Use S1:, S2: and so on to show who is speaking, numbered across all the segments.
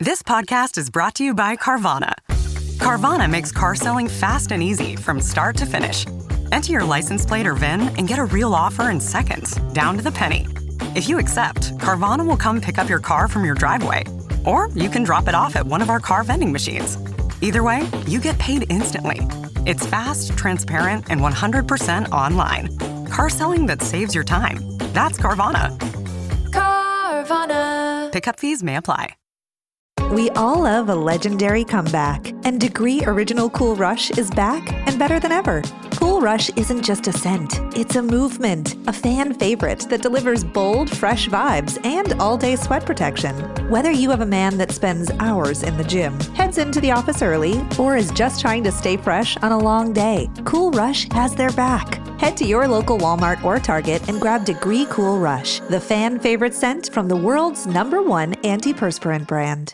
S1: This podcast is brought to you by Carvana. Carvana makes car selling fast and easy from start to finish. Enter your license plate or VIN and get a real offer in seconds, down to the penny. If you accept, Carvana will come pick up your car from your driveway. Or you can drop it off at one of our car vending machines. Either way, you get paid instantly. It's fast, transparent, and 100% online. Car selling that saves your time. That's Carvana.
S2: Carvana.
S1: Pickup fees may apply.
S3: We all love a legendary comeback, and Degree Original Cool Rush is back and better than ever. Cool Rush isn't just a scent, it's a movement, a fan favorite that delivers bold, fresh vibes and all-day sweat protection. Whether you have a man that spends hours in the gym, heads into the office early, or is just trying to stay fresh on a long day, Cool Rush has their back. Head to your local Walmart or Target and grab Degree Cool Rush, the fan favorite scent from the world's #1 antiperspirant brand.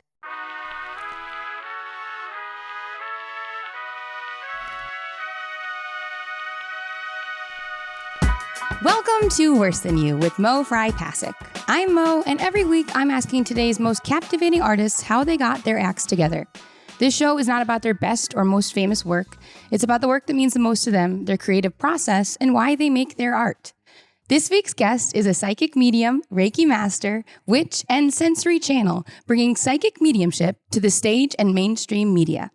S4: Welcome to Worse Than You with Mo Fry Pasek. I'm Mo, and every week I'm asking today's most captivating artists how they got their acts together. This show is not about their best or most famous work. It's about the work that means the most to them, their creative process, and why they make their art. This week's guest is a psychic medium, Reiki master, witch, and sensory channel, bringing psychic mediumship to the stage and mainstream media.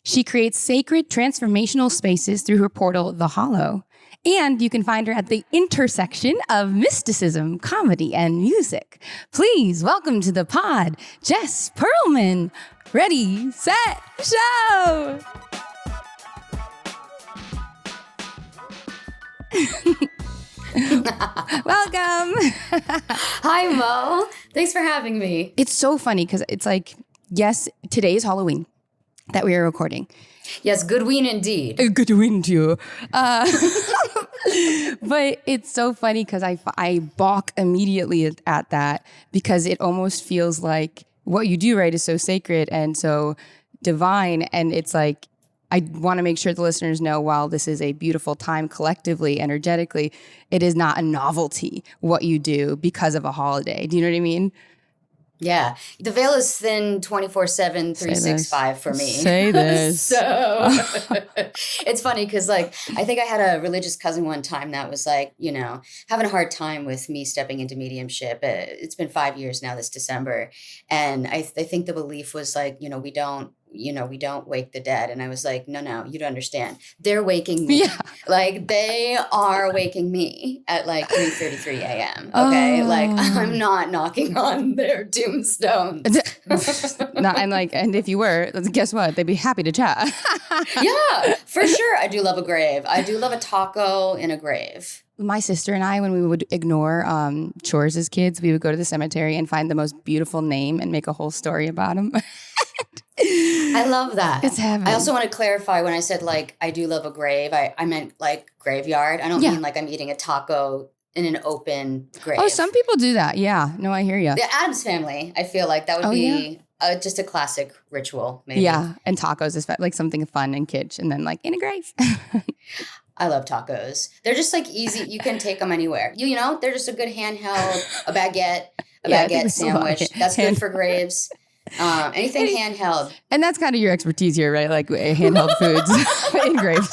S4: She creates sacred transformational spaces through her portal, The Hollow. And you can find her at the intersection of mysticism, comedy, and music. Please welcome to the pod, Jess Perlman. Ready, set, show! Welcome.
S2: Hi, Mo. Thanks for having me.
S4: It's so funny because it's like, yes, today is Halloween that we are recording.
S2: Yes, good ween indeed.
S4: Good win to you. But it's so funny because I balk immediately at that because it almost feels like what you do, right, is so sacred and so divine. And it's like, I want to make sure the listeners know while this is a beautiful time collectively, energetically, it is not a novelty what you do because of a holiday. Do you know what I mean?
S2: Yeah. The veil is thin 24/7, 365 for me.
S4: Say this.
S2: So it's funny because, like, I think I had a religious cousin one time that was like, you know, having a hard time with me stepping into mediumship. It's been 5 years now this December. And I think the belief was like, we don't wake the dead. And I was like, no, you don't understand. They're waking me.
S4: Yeah.
S2: Like, they are waking me at like 3:33 a.m. Okay. Like, I'm not knocking on their tombstones.
S4: and if you were, guess what? They'd be happy to chat.
S2: Yeah, for sure. I do love a grave. I do love a taco in a grave.
S4: My sister and I, when we would ignore chores as kids, we would go to the cemetery and find the most beautiful name and make a whole story about them.
S2: I love that.
S4: It's heaven.
S2: I also want to clarify when I said, like, I do love a grave, I meant, like, graveyard. I don't mean, like, I'm eating a taco in an open grave.
S4: Oh, some people do that. Yeah. No, I hear you.
S2: The Addams Family, I feel like that would be just a classic ritual, maybe.
S4: Yeah. And tacos is like something fun and kitsch. And then, like, in a grave.
S2: I love tacos. They're just, like, easy. You can take them anywhere. You know, they're just a good handheld, a baguette sandwich. That's good for graves. Anything handheld.
S4: And that's kind of your expertise here, right? Like handheld foods in graves.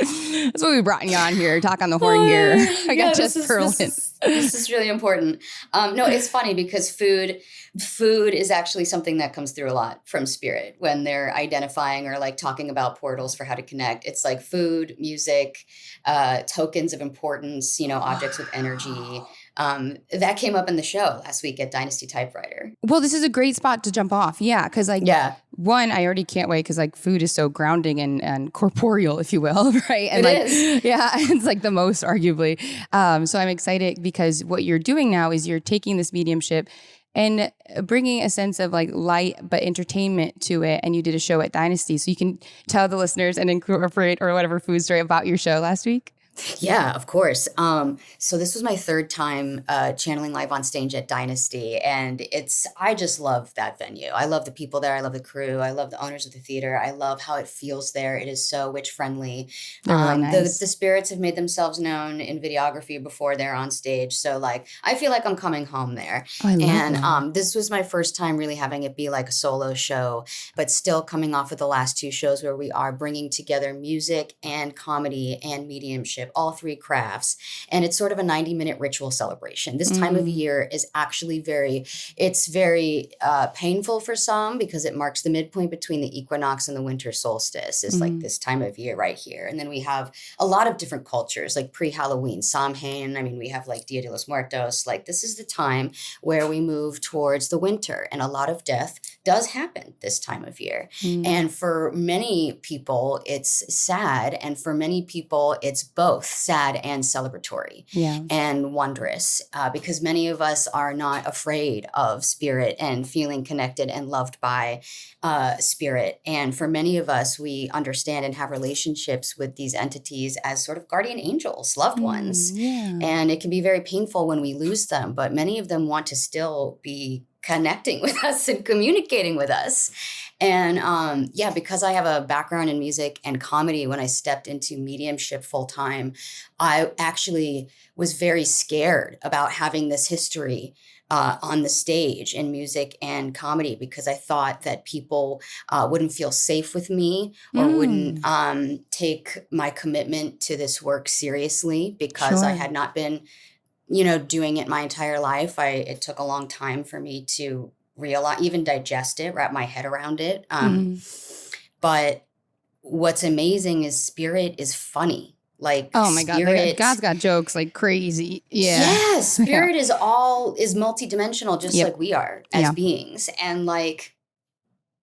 S4: That's what we brought you on here. Talk on the horn here. I got Jess Perlman.
S2: This is really important. No, it's funny because food is actually something that comes through a lot from spirit when they're identifying or like talking about portals for how to connect. It's like food, music, tokens of importance, objects with energy. That came up in the show last week at Dynasty Typewriter.
S4: Well, this is a great spot to jump off. Yeah. Because one, I already can't wait because like food is so grounding and corporeal, if you will. Right. And
S2: it is.
S4: Yeah. It's like the most arguably. So I'm excited because what you're doing now is you're taking this mediumship and bringing a sense of like light but entertainment to it. And you did a show at Dynasty. So you can tell the listeners and incorporate or whatever food story about your show last week.
S2: Yeah, of course. So this was my third time channeling live on stage at Dynasty, and I just love that venue. I love the people there. I love the crew. I love the owners of the theater. I love how it feels there. It is so witch friendly.
S4: They're really nice.
S2: The spirits have made themselves known in videography before they're on stage. So like, I feel like I'm coming home there.
S4: Oh, I love
S2: And
S4: that.
S2: this was my first time really having it be like a solo show, but still coming off of the last two shows where we are bringing together music and comedy and mediumship, all three crafts. And it's sort of a 90-minute ritual celebration. This time of year is actually very painful for some because it marks the midpoint between the equinox and the winter solstice is like this time of year right here. And then we have a lot of different cultures like pre-Halloween, Samhain. I mean, we have like Dia de los Muertos. Like this is the time where we move towards the winter, and a lot of death does happen this time of year. And for many people, it's sad. And for many people, it's both sad and celebratory and wondrous because many of us are not afraid of spirit and feeling connected and loved by spirit. And for many of us, we understand and have relationships with these entities as sort of guardian angels, loved ones. And it can be very painful when we lose them, but many of them want to still be connecting with us and communicating with us. And because I have a background in music and comedy, when I stepped into mediumship full time, I actually was very scared about having this history on the stage in music and comedy because I thought that people wouldn't feel safe with me or wouldn't take my commitment to this work seriously because I had not been doing it my entire life. It took a long time for me to realize, even digest it, wrap my head around it. But what's amazing is spirit is funny. Like,
S4: oh my God, God's got jokes like crazy.
S2: Yeah, spirit is multidimensional, just like we are as beings. And like,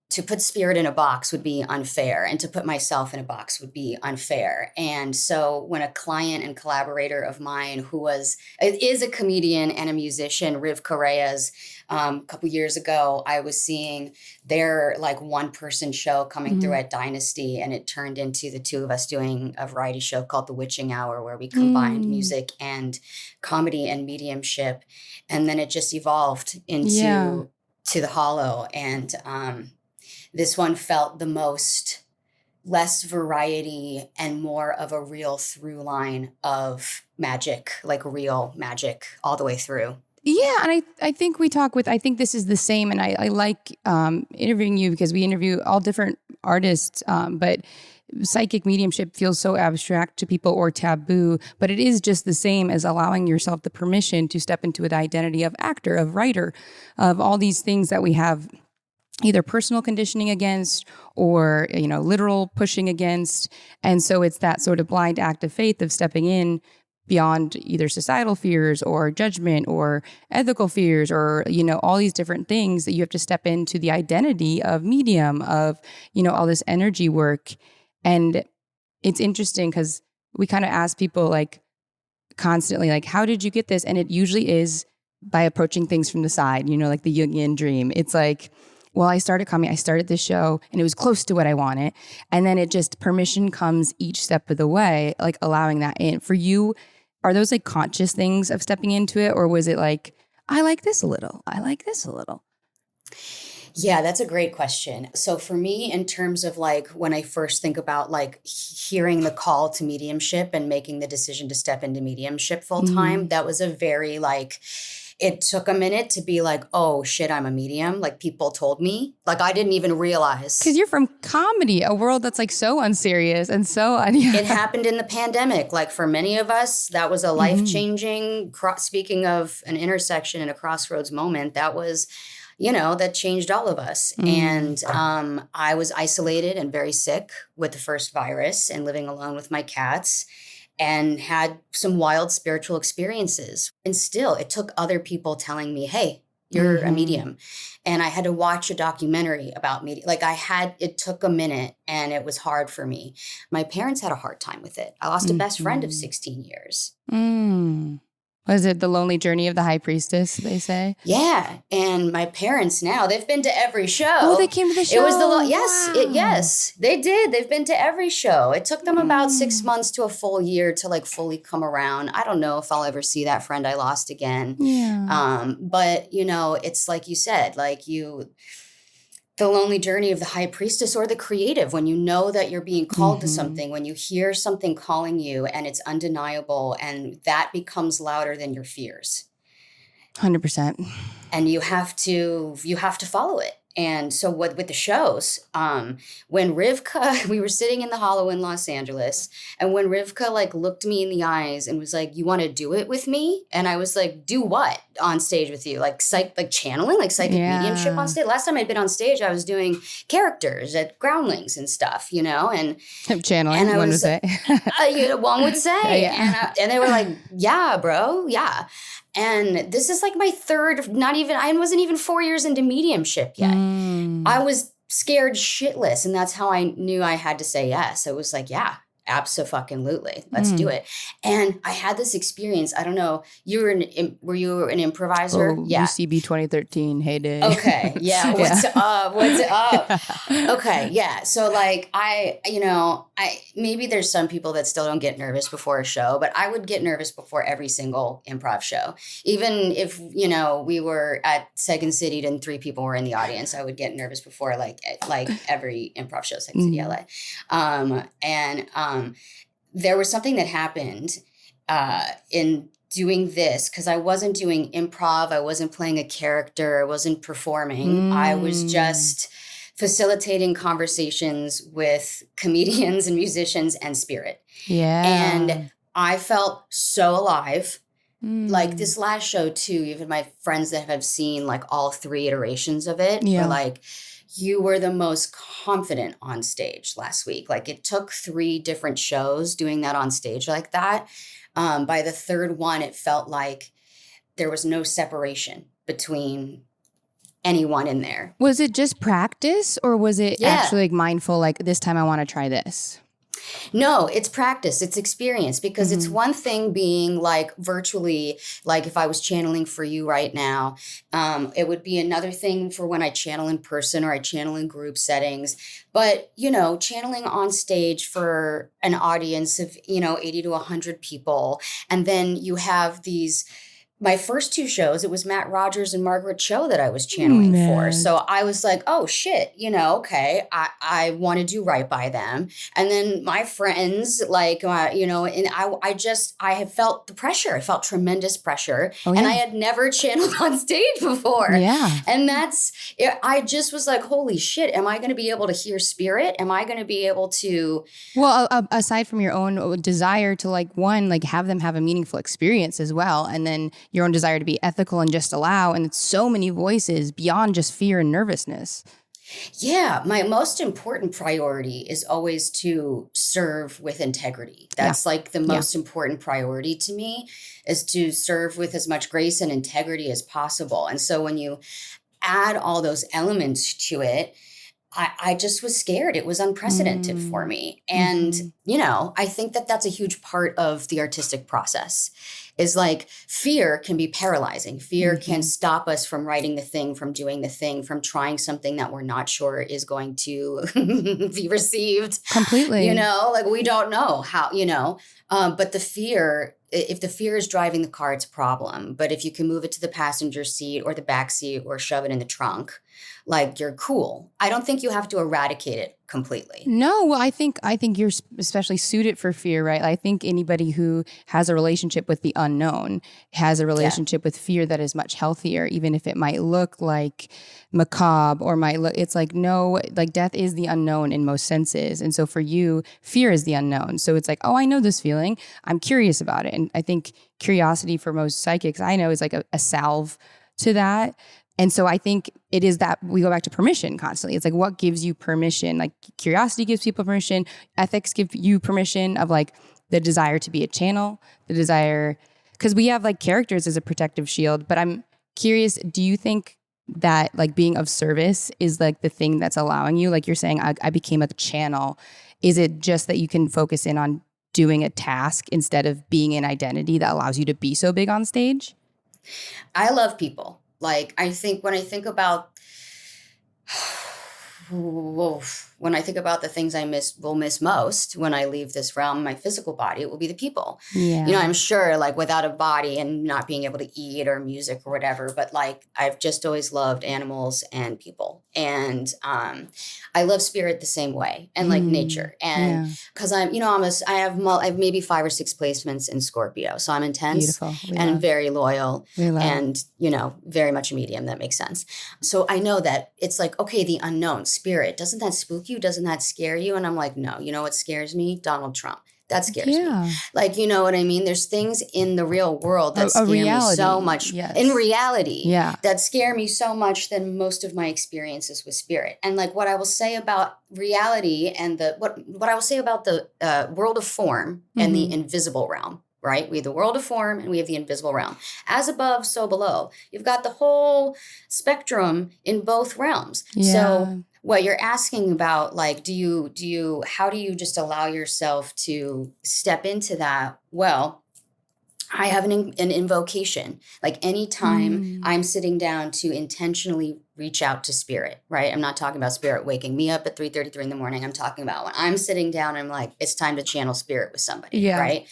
S2: to put spirit in a box would be unfair, and to put myself in a box would be unfair. And so when a client and collaborator of mine who is a comedian and a musician, Riv Correa's, a couple years ago, I was seeing their like one-person show coming through at Dynasty, and it turned into the two of us doing a variety show called The Witching Hour, where we combined music and comedy and mediumship. And then it just evolved into To the Hollow. And this one felt the less variety and more of a real through line of magic, like real magic all the way through.
S4: Yeah, and I think I think this is the same, and I like interviewing you because we interview all different artists, but psychic mediumship feels so abstract to people or taboo, but it is just the same as allowing yourself the permission to step into an identity of actor, of writer, of all these things that we have either personal conditioning against or, literal pushing against. And so it's that sort of blind act of faith of stepping in beyond either societal fears or judgment or ethical fears or, all these different things that you have to step into the identity of medium, of, all this energy work. And it's interesting because we kind of ask people like constantly, like, how did you get this? And it usually is by approaching things from the side, like the Jungian dream. It's like, well, I started this show and it was close to what I wanted. And then it just, permission comes each step of the way, like allowing that in. For you, are those like conscious things of stepping into it? Or was it like, I like this a little, I like this a little?
S2: Yeah, that's a great question. So for me, in terms of like, when I first think about like hearing the call to mediumship and making the decision to step into mediumship full time, that was a very like, it took a minute to be like, oh shit, I'm a medium. Like people told me, like I didn't even realize.
S4: Because you're from comedy, a world that's like so unserious and so
S2: It happened in the pandemic. Like for many of us, that was a life-changing, speaking of an intersection and a crossroads moment, that was, that changed all of us. And I was isolated and very sick with the first virus and living alone with my cats, and had some wild spiritual experiences. And still, it took other people telling me, hey, you're a medium. And I had to watch a documentary about medium. Like it took a minute, and it was hard for me. My parents had a hard time with it. I lost a best friend of 16 years.
S4: Was it The Lonely Journey of the High Priestess, they say?
S2: Yeah. And my parents now, they've been to every show.
S4: Oh, they came to the show.
S2: It was yes, they did. They've been to every show. It took them about 6 months to a full year to like fully come around. I don't know if I'll ever see that friend I lost again.
S4: Yeah.
S2: But you know, it's like you said, the lonely journey of the high priestess or the creative, when you know that you're being called to something, when you hear something calling you and it's undeniable and that becomes louder than your fears.
S4: 100%.
S2: And you have to follow it. And so with the shows, when Rivka, we were sitting in the Hollow in Los Angeles, and when Rivka like looked me in the eyes and was like, "You want to do it with me?" And I was like, "Do what on stage with you? Like channeling, like psychic mediumship on stage?" Last time I'd been on stage, I was doing characters at Groundlings and stuff, you know, and
S4: channeling.
S2: And
S4: one would say.
S2: One would say,
S4: Yeah.
S2: and they were like, "Yeah, bro, yeah." And this is like my third, I wasn't even 4 years into mediumship yet. I was scared shitless. And that's how I knew I had to say yes. It was like, yeah, abso-fucking-lutely. Let's do it. And I had this experience. I don't know. Were you an improviser?
S4: Oh,
S2: Yeah.
S4: UCB 2013 heyday.
S2: Okay. Yeah. What's up? Okay. Yeah. So like maybe there's some people that still don't get nervous before a show, but I would get nervous before every single improv show. Even if, we were at Second City and 3 people were in the audience, I would get nervous before like every improv show, Second City, LA. There was something that happened in doing this, because I wasn't doing improv. I wasn't playing a character. I wasn't performing. I was just facilitating conversations with comedians and musicians and spirit.
S4: Yeah.
S2: And I felt so alive. Like this last show too, even my friends that have seen like all 3 iterations of it were like, "You were the most confident on stage last week." Like it took 3 different shows doing that on stage like that. By the 3rd one, it felt like there was no separation between anyone in there.
S4: Was it just practice, or was it actually like mindful, like this time I want to try this?
S2: No, it's practice. It's experience, because it's one thing being like virtually, like if I was channeling for you right now, it would be another thing for when I channel in person or I channel in group settings. But, channeling on stage for an audience of, 80 to 100 people. And then you have my first 2 shows, it was Matt Rogers and Margaret Cho that I was channeling for. So I was like, oh shit, okay, I want to do right by them. And then my friends, like, and I have felt the pressure. I felt tremendous pressure. And I had never channeled on stage before. Yeah. And I just was like, holy shit, am I going to be able to hear spirit? Am I going to be able to?
S4: Well, aside from your own desire to have them have a meaningful experience as well. And then your own desire to be ethical and just allow. And it's so many voices beyond just fear and nervousness.
S2: Yeah. My most important priority is always to serve with integrity. That's like the most important priority to me, is to serve with as much grace and integrity as possible. And so when you add all those elements to it, I just was scared. It was unprecedented for me. And, I think that that's a huge part of the artistic process, is like fear can be paralyzing. Fear can stop us from writing the thing, from doing the thing, from trying something that we're not sure is going to be received.
S4: Completely.
S2: Like we don't know how, but the fear, if the fear is driving the car, it's a problem. But if you can move it to the passenger seat or the back seat or shove it in the trunk, like you're cool. I don't think you have to eradicate it completely.
S4: No, well, I think you're especially suited for fear, right? I think anybody who has a relationship with the unknown has a relationship with fear that is much healthier, even if it might look like macabre or it's like, no, like death is the unknown in most senses. And so for you, fear is the unknown. So it's like, oh, I know this feeling. I'm curious about it. And I think curiosity for most psychics I know is like a salve to that. And so I think it is that we go back to permission constantly. It's like, what gives you permission? Like curiosity gives people permission. Ethics give you permission of like the desire to be a channel, the desire, because we have like characters as a protective shield. But I'm curious, do you think that like being of service is like the thing that's allowing you, like you're saying, I became a channel. Is it just that you can focus in on doing a task instead of being an identity that allows you to be so big on stage?
S2: I love people. Like, I think when I think about when I think about the things I will miss most when I leave this realm, my physical body, it will be the people.
S4: Yeah.
S2: You know, I'm sure like without a body and not being able to eat or music or whatever, but like I've just always loved animals and people. And I love spirit the same way and like nature. And because I have maybe 5 or 6 placements in Scorpio. So I'm intense and very loyal and, you know, very much a medium. That makes sense. So I know that it's like, okay, the unknown spirit, doesn't that spook you? Doesn't that scare you? And I'm like, no, you know what scares me? Donald Trump. That scares me. Like, you know what I mean? There's things in the real world that scare me so much in reality that scare me so much than most of my experiences with spirit. And like what I will say about reality and what I will say about the world of form and the invisible realm. Right? We have the world of form and we have the invisible realm. As above, so below. You've got the whole spectrum in both realms. Yeah. So what you're asking about, like, how do you just allow yourself to step into that? Well, I have an invocation. Like anytime I'm sitting down to intentionally reach out to spirit, right? I'm not talking about spirit waking me up at 3:33 in the morning. I'm talking about when I'm sitting down, I'm like, it's time to channel spirit with somebody, right?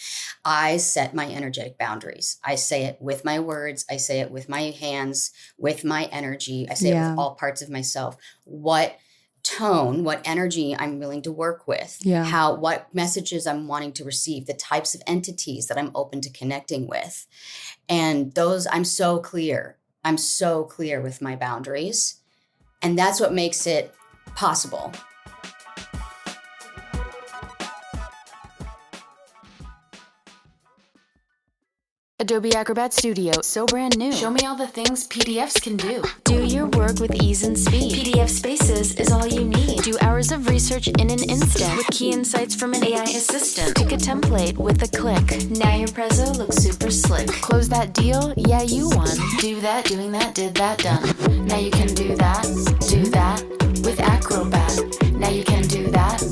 S2: I set my energetic boundaries. I say it with my words. I say it with my hands, with my energy. I say it with all parts of myself. What tone, what energy I'm willing to work with, what messages I'm wanting to receive, the types of entities that I'm open to connecting with. And those, I'm so clear with my boundaries. And that's what makes it possible.
S5: Adobe Acrobat Studio, so brand new. Show me all the things PDFs can do. Do your work with ease and speed. PDF Spaces is all you need. Do hours of research in an instant with key insights from an AI assistant. Pick a template with a click. Now your prezzo looks super slick. Close that deal? Yeah, you won. Do that, doing that, did that, done. Now you can do that with Acrobat. Now you can do that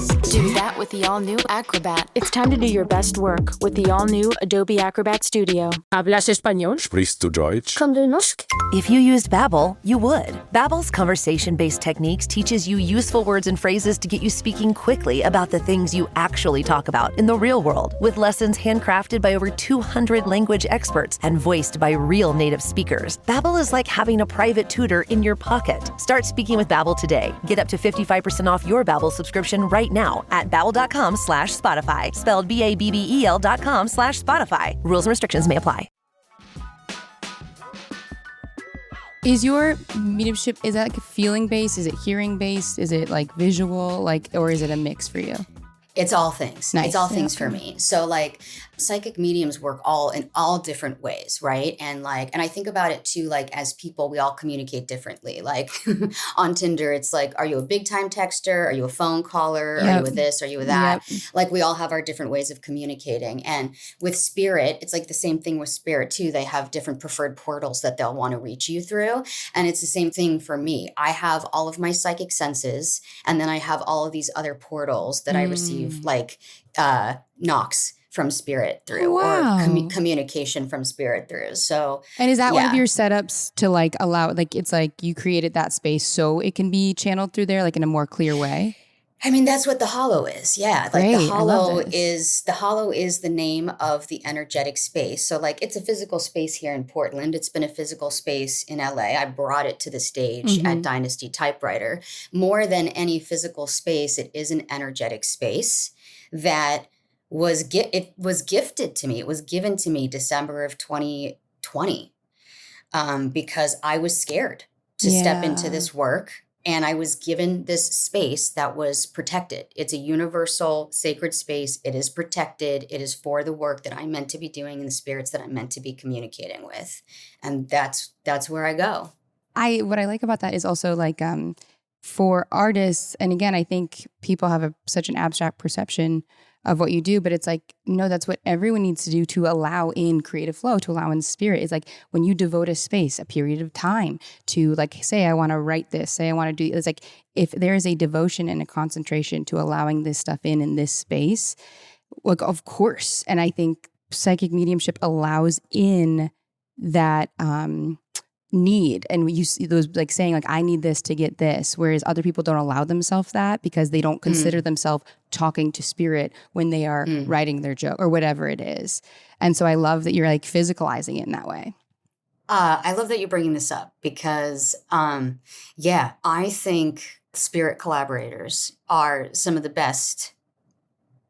S5: with the all-new Acrobat. It's time to do your best work with the all-new Adobe Acrobat Studio.
S6: ¿Hablas español?
S7: Sprichst du Deutsch?
S6: Kan du norsk?
S8: If you used Babbel, you would. Babbel's conversation-based techniques teaches you useful words and phrases to get you speaking quickly about the things you actually talk about in the real world, with lessons handcrafted by over 200 language experts and voiced by real native speakers. Babbel is like having a private tutor in your pocket. Start speaking with Babbel today. Get up to 55% off your Babbel subscription right now at babbel.com/Spotify, spelled BABBEL.com/Spotify. Rules and restrictions may apply.
S4: Is your mediumship, is that like feeling based? Is it hearing based? Is it like visual? Or is it a mix for you?
S2: It's all things.
S4: Nice.
S2: It's all things for me. So like psychic mediums work in all different ways, right? And I think about it too, like as people, we all communicate differently. Like on Tinder, it's like, are you a big time texter? Are you a phone caller? Are you a this? Are you a that? Like we all have our different ways of communicating. And with spirit, it's like the same thing with spirit too. They have different preferred portals that they'll want to reach you through. And it's the same thing for me. I have all of my psychic senses, and then I have all of these other portals that I receive like knocks from spirit through or communication from spirit through. So,
S4: and is that one of your setups to like allow, like, it's like you created that space so it can be channeled through there, like in a more clear way?
S2: I mean, that's what the hollow is. Yeah. Like the hollow is the name of the energetic space. So like it's a physical space here in Portland. It's been a physical space in LA. I brought it to the stage at Dynasty Typewriter. More than any physical space, it is an energetic space that it was gifted to me. It was given to me December of 2020 because I was scared to step into this work. And I was given this space that was protected. It's a universal sacred space. It is protected. It is for the work that I'm meant to be doing and the spirits that I'm meant to be communicating with. And that's where I go.
S4: What I like about that is also like for artists, and again, I think people have such an abstract perception of what you do, but it's like, no, that's what everyone needs to do to allow in creative flow, to allow in spirit. It's like when you devote a space, a period of time to like, say, I want to write this, say I want to do, it's like, if there is a devotion and a concentration to allowing this stuff in this space, like, of course. And I think psychic mediumship allows in that need. And you see those like saying like, I need this to get this. Whereas other people don't allow themselves that because they don't consider themselves talking to spirit when they are writing their joke or whatever it is. And so I love that you're like physicalizing it in that way.
S2: I love that you're bringing this up because, I think spirit collaborators are some of the best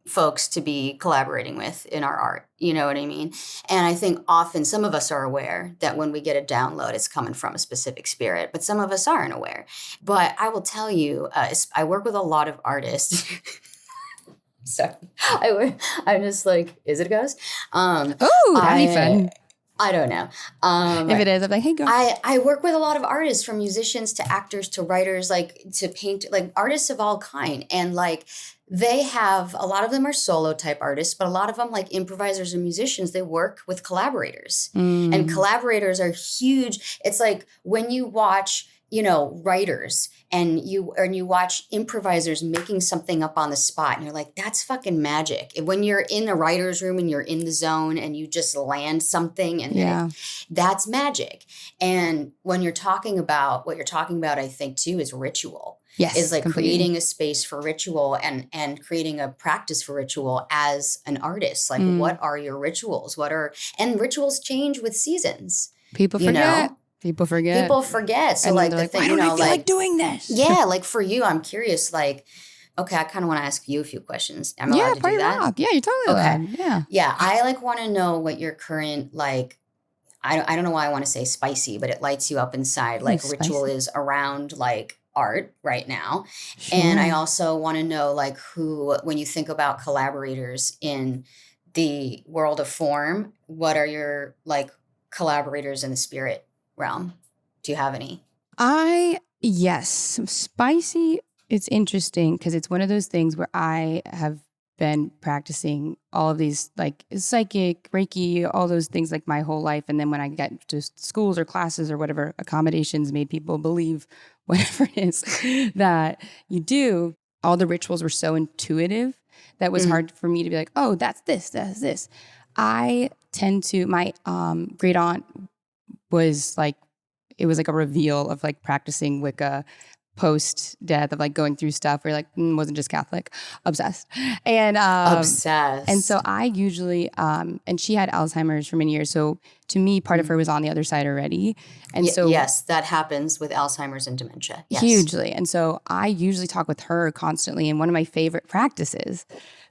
S2: folks to be collaborating with in our art. You know what I mean? And I think often some of us are aware that when we get a download, it's coming from a specific spirit, but some of us aren't aware. But I will tell you, I work with a lot of artists. Sorry. I'm just like, is it a ghost?
S4: Oh, that'd be fun.
S2: I don't know.
S4: If it is, I'm like, hey, go.
S2: I work with a lot of artists, from musicians to actors to writers, like to paint, like artists of all kind. And like they have, a lot of them are solo type artists, but a lot of them, like improvisers and musicians, they work with collaborators. And collaborators are huge. It's like when you watch, writers and you watch improvisers making something up on the spot and you're like, that's fucking magic. When you're in the writer's room and you're in the zone and you just land something and that's magic. And when you're talking about what you're talking about, I think too, is ritual.
S4: Yes,
S2: is like
S4: completely.
S2: creating a space for ritual and creating a practice for ritual as an artist. Like what are your rituals? And rituals change with seasons.
S4: People forget. People forget.
S2: So
S4: and
S2: like
S4: the
S2: like,
S4: thing, why don't I feel like doing this?
S2: Yeah, like for you, I'm curious, like, okay, I kind of want to ask you a few questions. Am I allowed to do that?
S4: Rock. Yeah, you're totally allowed. Yeah.
S2: Yeah, I like want to know what your current, like, I don't know why I want to say spicy, but it lights you up inside. Like ritual is around like art right now. Sure. And I also want to know like who, when you think about collaborators in the world of form, what are your like collaborators in the spirit realm? Do you have any?
S4: Yes. Spicy, it's interesting because it's one of those things where I have been practicing all of these like psychic, Reiki, all those things like my whole life. And then when I get to schools or classes or whatever accommodations made people believe whatever it is that you do, all the rituals were so intuitive that it was hard for me to be like, oh, that's this. I tend to, my great aunt was like, it was like a reveal of like practicing Wicca post-death of like going through stuff where like wasn't just Catholic, obsessed. And
S2: obsessed.
S4: And so I usually, and she had Alzheimer's for many years. So to me, part of her was on the other side already. And so
S2: yes, that happens with Alzheimer's and dementia. Yes.
S4: Hugely. And so I usually talk with her constantly. And one of my favorite practices,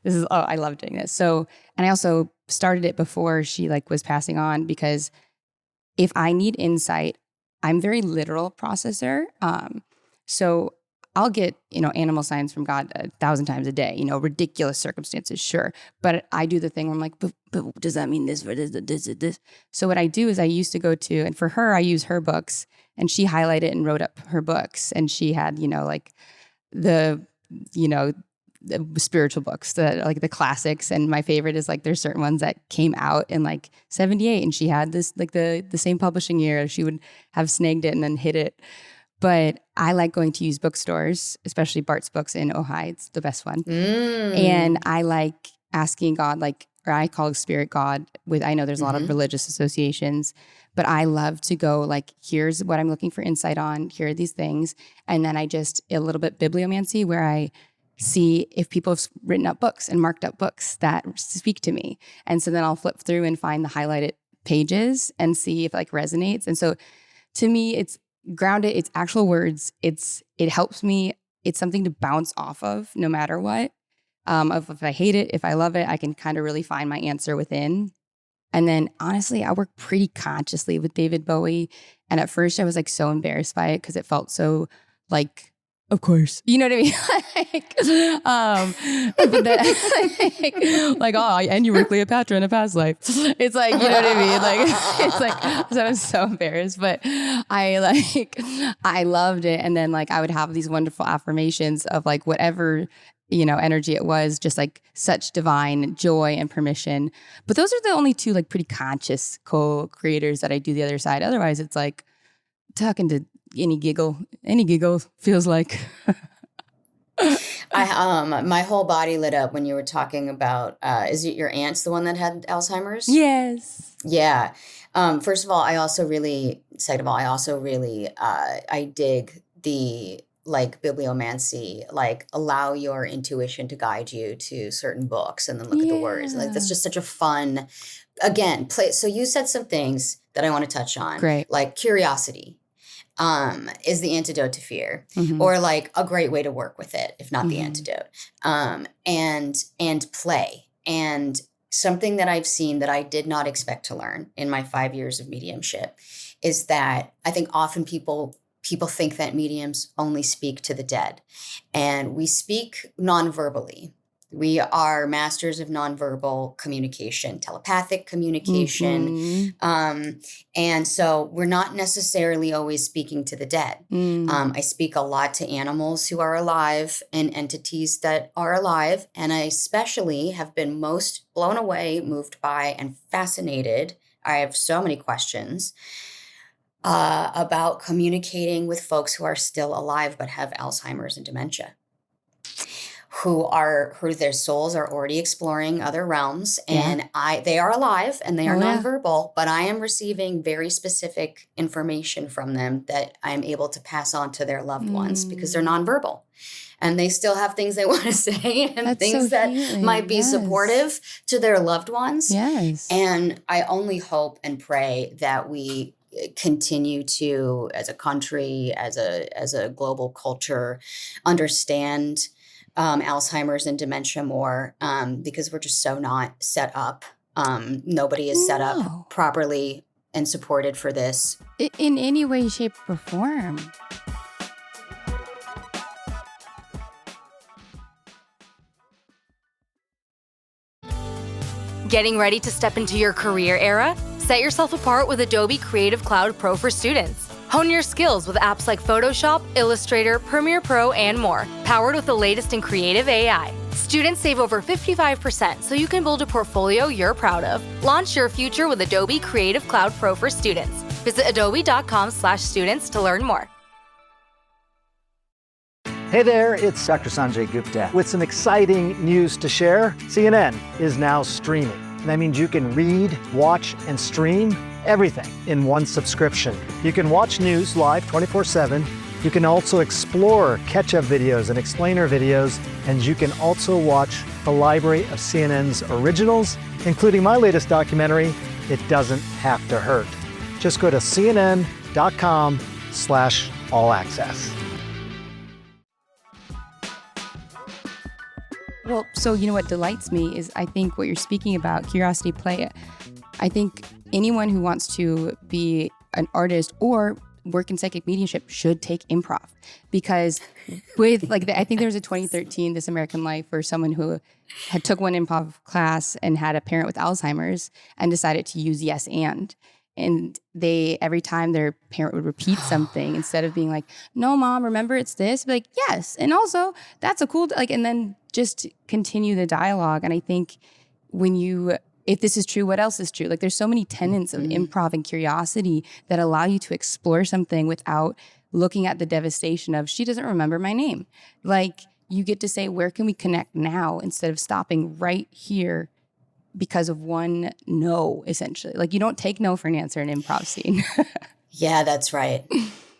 S4: I love doing this. So, and I also started it before she like was passing on because if I need insight, I'm very literal processor. So I'll get, animal signs from God 1,000 times a day, ridiculous circumstances, sure. But I do the thing where I'm like, but does that mean this or this? So what I do is I used to go to, and for her, I use her books and she highlighted and wrote up her books. And she had, like the spiritual books, like the classics. And my favorite is like, there's certain ones that came out in like 78 and she had this, like the same publishing year, she would have snagged it and then hid it. But I like going to used bookstores, especially Bart's Books in Ojai. It's the best one. And I like asking God, or I call spirit God I know there's a lot of religious associations, but I love to go like, here's what I'm looking for insight on. Here are these things. And then I just, a little bit bibliomancy where I see if people have written up books and marked up books that speak to me. And so then I'll flip through and find the highlighted pages and see if it like resonates. And so to me, it's grounded, it's actual words. It helps me. It's something to bounce off of no matter what. If I hate it, if I love it, I can kind of really find my answer within. And then honestly, I work pretty consciously with David Bowie. And at first I was like so embarrassed by it because it felt so like, of course. You know what I mean? But then, like, oh, and you were Cleopatra in a past life. It's like, you know what I mean? Like, it's like, so I was so embarrassed, but I loved it. And then like, I would have these wonderful affirmations of like whatever, energy it was, just like such divine joy and permission. But those are the only two like pretty conscious co-creators that I do the other side. Otherwise it's like talking to any giggle feels like.
S2: My whole body lit up when you were talking about, is it your aunt's the one that had Alzheimer's?
S4: Yes.
S2: Yeah. First of all, I also really, I dig the like bibliomancy, like allow your intuition to guide you to certain books and then look at the words. Like that's just such a fun, again, play. So you said some things that I want to touch on.
S4: Great.
S2: Like curiosity is the antidote to fear,
S4: Mm-hmm.
S2: or like a great way to work with it, if not the antidote. And play. And something that I've seen that I did not expect to learn in my 5 years of mediumship is that I think often people think that mediums only speak to the dead, and we speak non-verbally. We are masters of nonverbal communication, telepathic communication. And so we're not necessarily always speaking to the dead. I speak a lot to animals who are alive and entities that are alive. And I especially have been most blown away, moved by, and fascinated. I have so many questions about communicating with folks who are still alive but have Alzheimer's and dementia, who their souls are already exploring other realms, and they are alive and they are nonverbal, but I am receiving very specific information from them that I am able to pass on to their loved ones because they're nonverbal. And they still have things they want to say and things that might be supportive to their loved ones.
S4: Yes.
S2: And I only hope and pray that we continue to, as a country, as a global culture, understand Alzheimer's and dementia more, because we're just so not set up. Nobody is set up properly and supported for this.
S4: In any way, shape, or form.
S6: Getting ready to step into your career era? Set yourself apart with Adobe Creative Cloud Pro for students. Hone your skills with apps like Photoshop, Illustrator, Premiere Pro, and more, powered with the latest in creative AI. Students save over 55%, so you can build a portfolio you're proud of. Launch your future with Adobe Creative Cloud Pro for students. Visit adobe.com/students to learn more.
S7: Hey there, it's Dr. Sanjay Gupta with some exciting news to share. CNN is now streaming. That means you can read, watch, and stream everything in one subscription. You can watch news live 24/7. You can also explore catch-up videos and explainer videos, and you can also watch the library of CNN's originals, including my latest documentary, It Doesn't Have to Hurt. Just go to cnn.com/all-access.
S4: Well, so you know what delights me is I think what you're speaking about, curiosity, play. I think anyone who wants to be an artist or work in psychic mediumship should take improv, because with I think there was a 2013 This American Life where someone who had took one improv class and had a parent with Alzheimer's and decided to use yes and they, every time their parent would repeat something, instead of being like, no, mom, remember it's this, be like, yes. And also that's a cool, and then just continue the dialogue. And I think if this is true, what else is true? There's so many tenets of improv and curiosity that allow you to explore something without looking at the devastation of, she doesn't remember my name. You get to say, where can we connect now, instead of stopping right here because of one no, essentially. You don't take no for an answer in an improv scene.
S2: Yeah, that's right.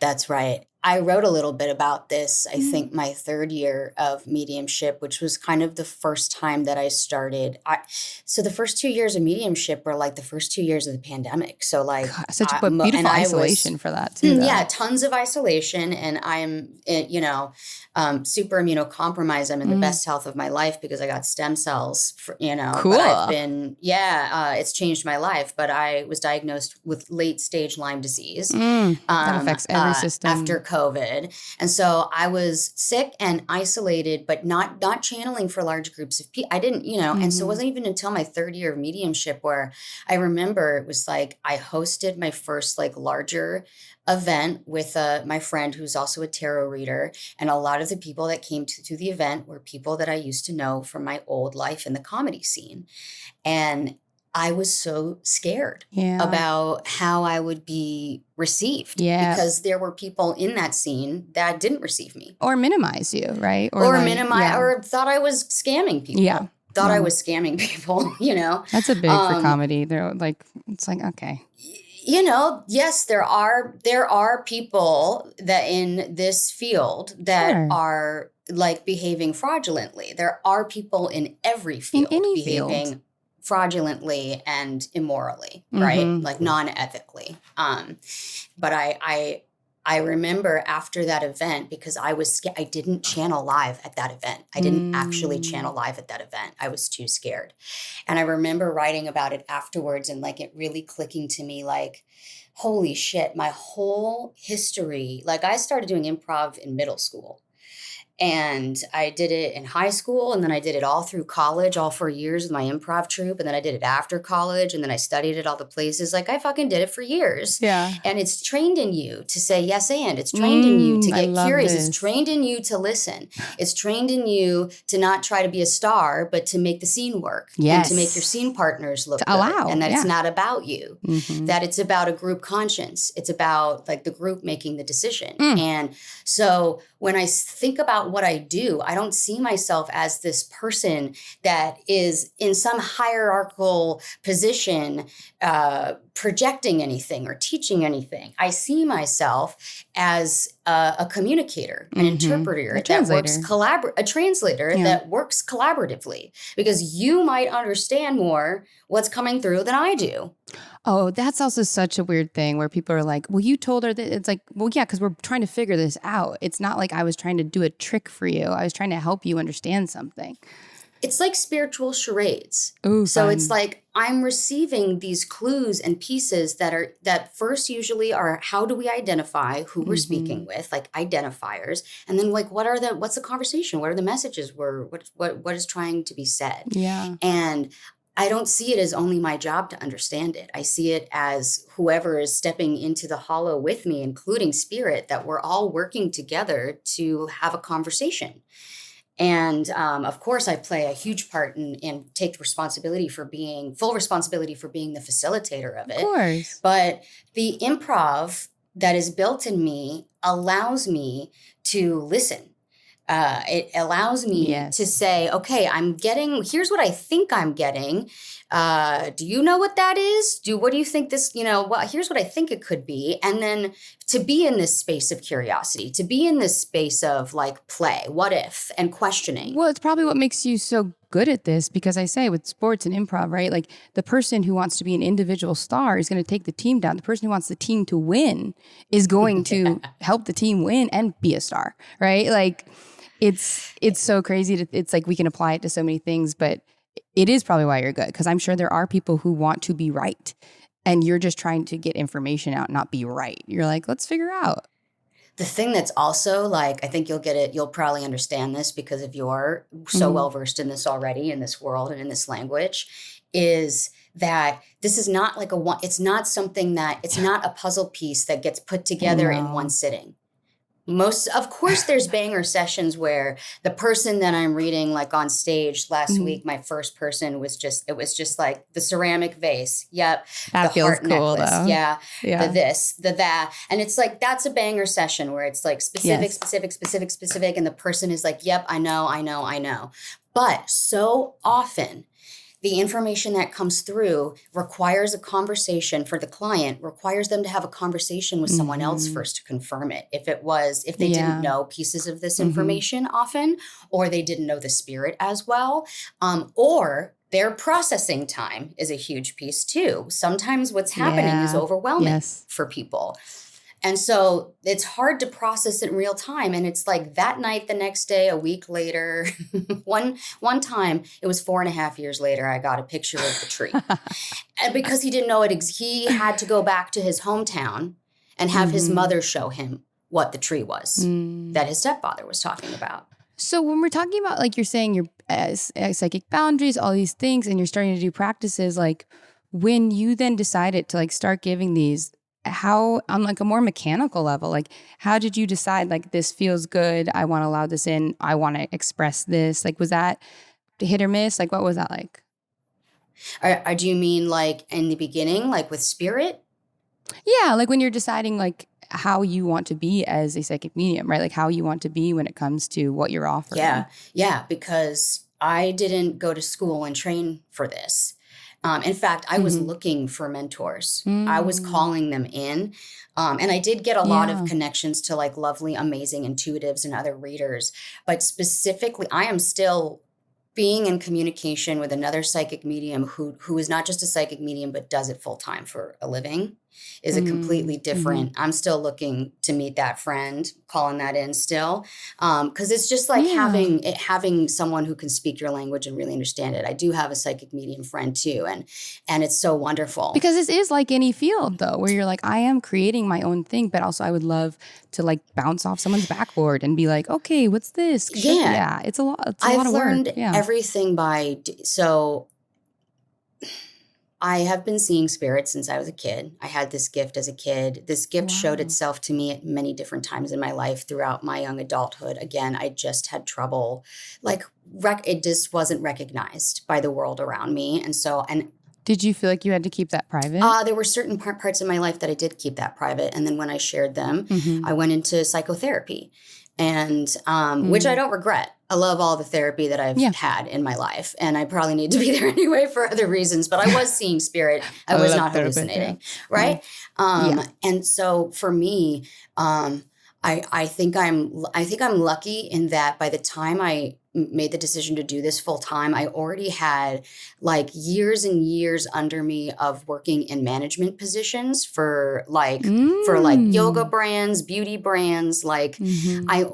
S2: That's right. I wrote a little bit about this, I think my third year of mediumship, which was kind of the first time that I started. So the first 2 years of mediumship were the first 2 years of the pandemic. So
S4: God, such a beautiful isolation for that too. Though.
S2: Yeah, tons of isolation. And I'm, super immunocompromised. I'm in the best health of my life because I got stem cells,
S4: Cool.
S2: But I've been, it's changed my life. But I was diagnosed with late stage Lyme disease.
S4: That affects every system.
S2: After COVID. And so I was sick and isolated, but not channeling for large groups of people. I didn't, and so it wasn't even until my third year of mediumship where I remember it was I hosted my first larger event with my friend who's also a tarot reader. And a lot of the people that came to the event were people that I used to know from my old life in the comedy scene. And I was so scared
S4: Yeah.
S2: about how I would be received.
S4: Yeah.
S2: Because there were people in that scene that didn't receive me.
S4: Or minimize you, right?
S2: Or
S4: like,
S2: minimize, or thought I was scamming people.
S4: Yeah.
S2: Thought I was scamming people, you know?
S4: That's a big for comedy. They're like, it's like, okay.
S2: You know, yes, there are people that in this field that are like behaving fraudulently. There are people in every field
S4: in any
S2: behaving
S4: field.
S2: fraudulently and immorally, right? Like non-ethically. But I remember after that event, because I didn't channel live at that event. I didn't actually channel live at that event. I was too scared. And I remember writing about it afterwards and like it really clicking to me like, holy shit, my whole history. Like I started doing improv in middle school. And I did it in high school, and then I did it all through college, all 4 years with my improv troupe. And then I did it after college, and then I studied at all the places. Like I fucking did it for years.
S4: Yeah.
S2: And it's trained in you to say yes and. It's trained in you to get curious.
S4: This.
S2: It's trained in you to listen. It's trained in you to not try to be a star, but to make the scene work.
S4: Yes.
S2: And to make your scene partners look
S4: to
S2: good.
S4: allow.
S2: And that it's not about you. That it's about a group conscience. It's about like the group making the decision. And so when I think about what I do, I don't see myself as this person that is in some hierarchical position projecting anything or teaching anything. I see myself as a communicator, an interpreter, a translator that works collaboratively, because you might understand more what's coming through than I do.
S4: Oh, that's also such a weird thing where people are like, well, you told her that. It's like, well, yeah, because we're trying to figure this out. It's not like I was trying to do a trick for you. I was trying to help you understand something.
S2: It's like spiritual charades.
S4: Ooh,
S2: so
S4: fun.
S2: It's like I'm receiving these clues and pieces that first usually are, how do we identify who we're speaking with, like identifiers, and then like what's the conversation? What are the messages? What is trying to be said?
S4: Yeah.
S2: And I don't see it as only my job to understand it. I see it as whoever is stepping into the hollow with me, including spirit, that we're all working together to have a conversation. And of course, I play a huge part and take full responsibility for being the facilitator of it.
S4: Of course.
S2: But the improv that is built in me allows me to listen. It allows me to say, okay, here's what I think I'm getting. Do you know what that is? What do you think this, here's what I think it could be. And then to be in this space of curiosity, to be in this space of like play, what if, and questioning.
S4: Well, it's probably what makes you so good at this, because I say with sports and improv, right? Like the person who wants to be an individual star is going to take the team down. The person who wants the team to win is going to help the team win and be a star, right? Like, it's so crazy. It's like we can apply it to so many things, but it is probably why you're good, because I'm sure there are people who want to be right, and you're just trying to get information out, not be right. You're like, let's figure out.
S2: The thing that's also like, I think you'll get it, you'll probably understand this because if you're so well versed in this already, in this world and in this language, is that this is not like it's not a puzzle piece that gets put together in one sitting. Of course, there's banger sessions where the person that I'm reading, like on stage last week, my first person was just like the ceramic vase. Yep.
S4: That
S2: the
S4: feels
S2: heart
S4: cool,
S2: necklace.
S4: though.
S2: Yeah. The this, the that. And it's like, that's a banger session where it's like specific. And the person is like, yep, I know. But so often, the information that comes through requires a conversation for the client, requires them to have a conversation with someone else first to confirm it. If they didn't know pieces of this information often, or they didn't know the spirit as well, or their processing time is a huge piece too. Sometimes what's happening is overwhelming for people. And so it's hard to process it in real time. And it's like that night, the next day, a week later, one time, it was 4.5 years later, I got a picture of the tree. And because he didn't know it, he had to go back to his hometown and have his mother show him what the tree was that his stepfather was talking about.
S4: So when we're talking about, like you're saying, your psychic boundaries, all these things, and you're starting to do practices, like when you then decided to like start giving these, how on like a more mechanical level, like how did you decide like this feels good, I want to allow this in, I want to express this? Like was that hit or miss? Like what was that like?
S2: Do you mean like in the beginning, like with spirit?
S4: Yeah, like when you're deciding like how you want to be as a psychic medium, right? Like how you want to be when it comes to what you're offering.
S2: Yeah, because I didn't go to school and train for this. In fact, I was looking for mentors. I was calling them in. And I did get a lot of connections to like lovely, amazing intuitives and other readers. But specifically, I am still being in communication with another psychic medium who is not just a psychic medium, but does it full time for a living, is a completely different. I'm still looking to meet that friend, calling that in still. Cause it's just like having someone who can speak your language and really understand it. I do have a psychic medium friend too. And it's so wonderful.
S4: Because this is like any field though, where you're like, I am creating my own thing, but also I would love to like bounce off someone's backboard and be like, okay, what's this? Yeah. It's a lot. It's a lot of work.
S2: I've learned everything so I have been seeing spirits since I was a kid. I had this gift as a kid. This gift showed itself to me at many different times in my life throughout my young adulthood. Again, I just had trouble, like it just wasn't recognized by the world around me. And
S4: did you feel like you had to keep that private?
S2: There were certain parts of my life that I did keep that private. And then when I shared them, I went into psychotherapy, and which I don't regret. I love all the therapy that I've had in my life, and I probably need to be there anyway for other reasons, but I was seeing spirit. I was not hallucinating, right? And so for me, I think I'm lucky in that by the time I made the decision to do this full time, I already had like years and years under me of working in management positions for like yoga brands, beauty brands. Like I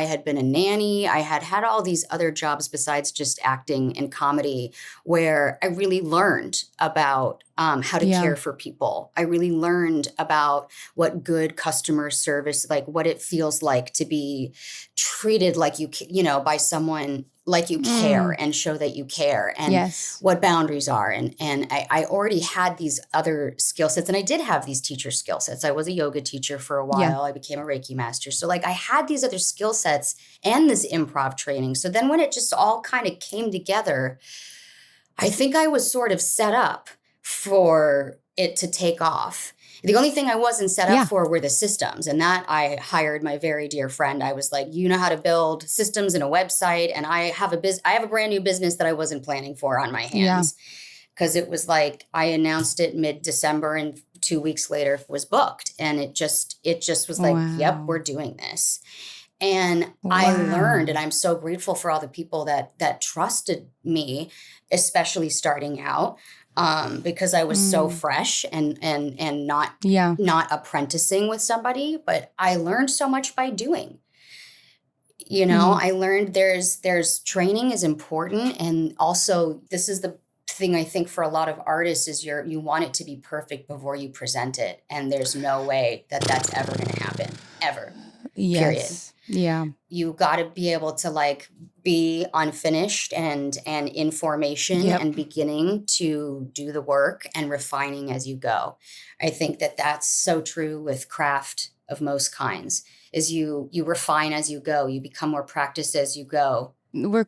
S2: had been a nanny. I had all these other jobs besides just acting and comedy, where I really learned about how to care for people. I really learned about what good customer service, like what it feels like to be treated like by someone like you care and show that you care, and what boundaries are. And I already had these other skill sets, and I did have these teacher skill sets. I was a yoga teacher for a while. I became a Reiki master. So like I had these other skill sets and this improv training. So then when it just all kind of came together, I think I was sort of set up for it to take off. The only thing I wasn't set up for were the systems, and that I hired my very dear friend. I was like, you know how to build systems and a website, and I have a brand new business that I wasn't planning for on my hands, because it was like I announced it mid-December and 2 weeks later it was booked, and it just was like, yep, we're doing this. And I learned, and I'm so grateful for all the people that trusted me, especially starting out. Because I was so fresh and not apprenticing with somebody, but I learned so much by doing. I learned there's training is important, and also this is the thing I think for a lot of artists is you want it to be perfect before you present it, and there's no way that's ever going to happen ever. Period.
S4: Yeah.
S2: You got to be able to like be unfinished and in formation and beginning to do the work and refining as you go. I think that's so true with craft of most kinds, is you refine as you go. You become more practiced as you go.
S4: We're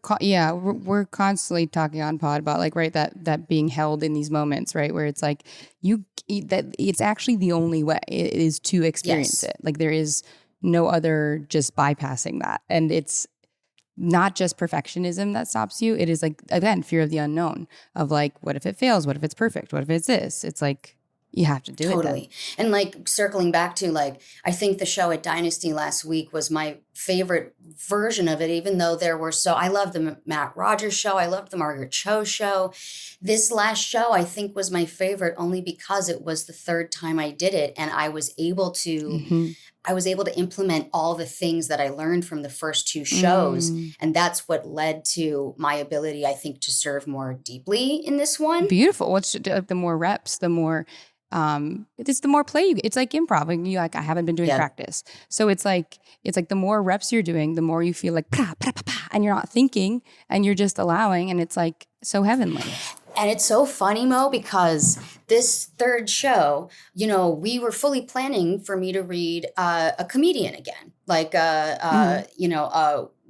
S4: constantly talking on pod about like, right, that being held in these moments, right, where it's like that it's actually the only way it is to experience it. Like there is no other just bypassing that. And it's not just perfectionism that stops you. It is like, again, fear of the unknown of like, what if it fails? What if it's perfect? What if it's this? It's like, you have to do it.
S2: Totally. And like circling back to like, I think the show at Dynasty last week was my favorite version of it, even though I love the Matt Rogers show. I loved the Margaret Cho show. This last show, I think, was my favorite only because it was the third time I did it. And I was able to implement all the things that I learned from the first two shows. And that's what led to my ability, I think, to serve more deeply in this one.
S4: Beautiful. The more reps, the more it's the more play you get. It's like improv. Like I haven't been doing practice. So it's like the more reps you're doing, the more you feel like pra, pra, pra, pra, and you're not thinking and you're just allowing, and it's like so heavenly.
S2: And it's so funny, Mo, because this third show, we were fully planning for me to read a comedian again, like,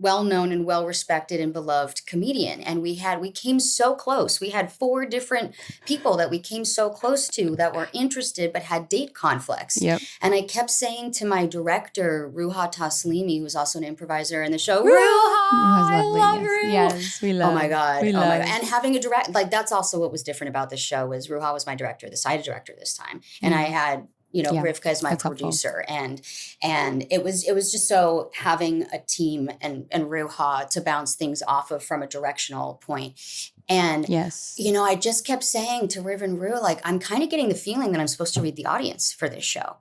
S2: well-known and well-respected and beloved comedian. And we came so close. We had 4 different people that we came so close to that were interested but had date conflicts.
S4: Yep.
S2: And I kept saying to my director, Ruha Taslimi, who's also an improviser in the show, Ruha, I love Ruha.
S4: Yes, we love.
S2: Oh my God.
S4: We
S2: Oh my
S4: love.
S2: God. And having a direct, like that's also what was different about this show was Ruha was my director, the side director this time. And I had, Rivka as my producer. And it was just so having a team and Ruha to bounce things off of from a directional point. And,
S4: yes,
S2: I just kept saying to Riv and Ru, like, I'm kind of getting the feeling that I'm supposed to read the audience for this show.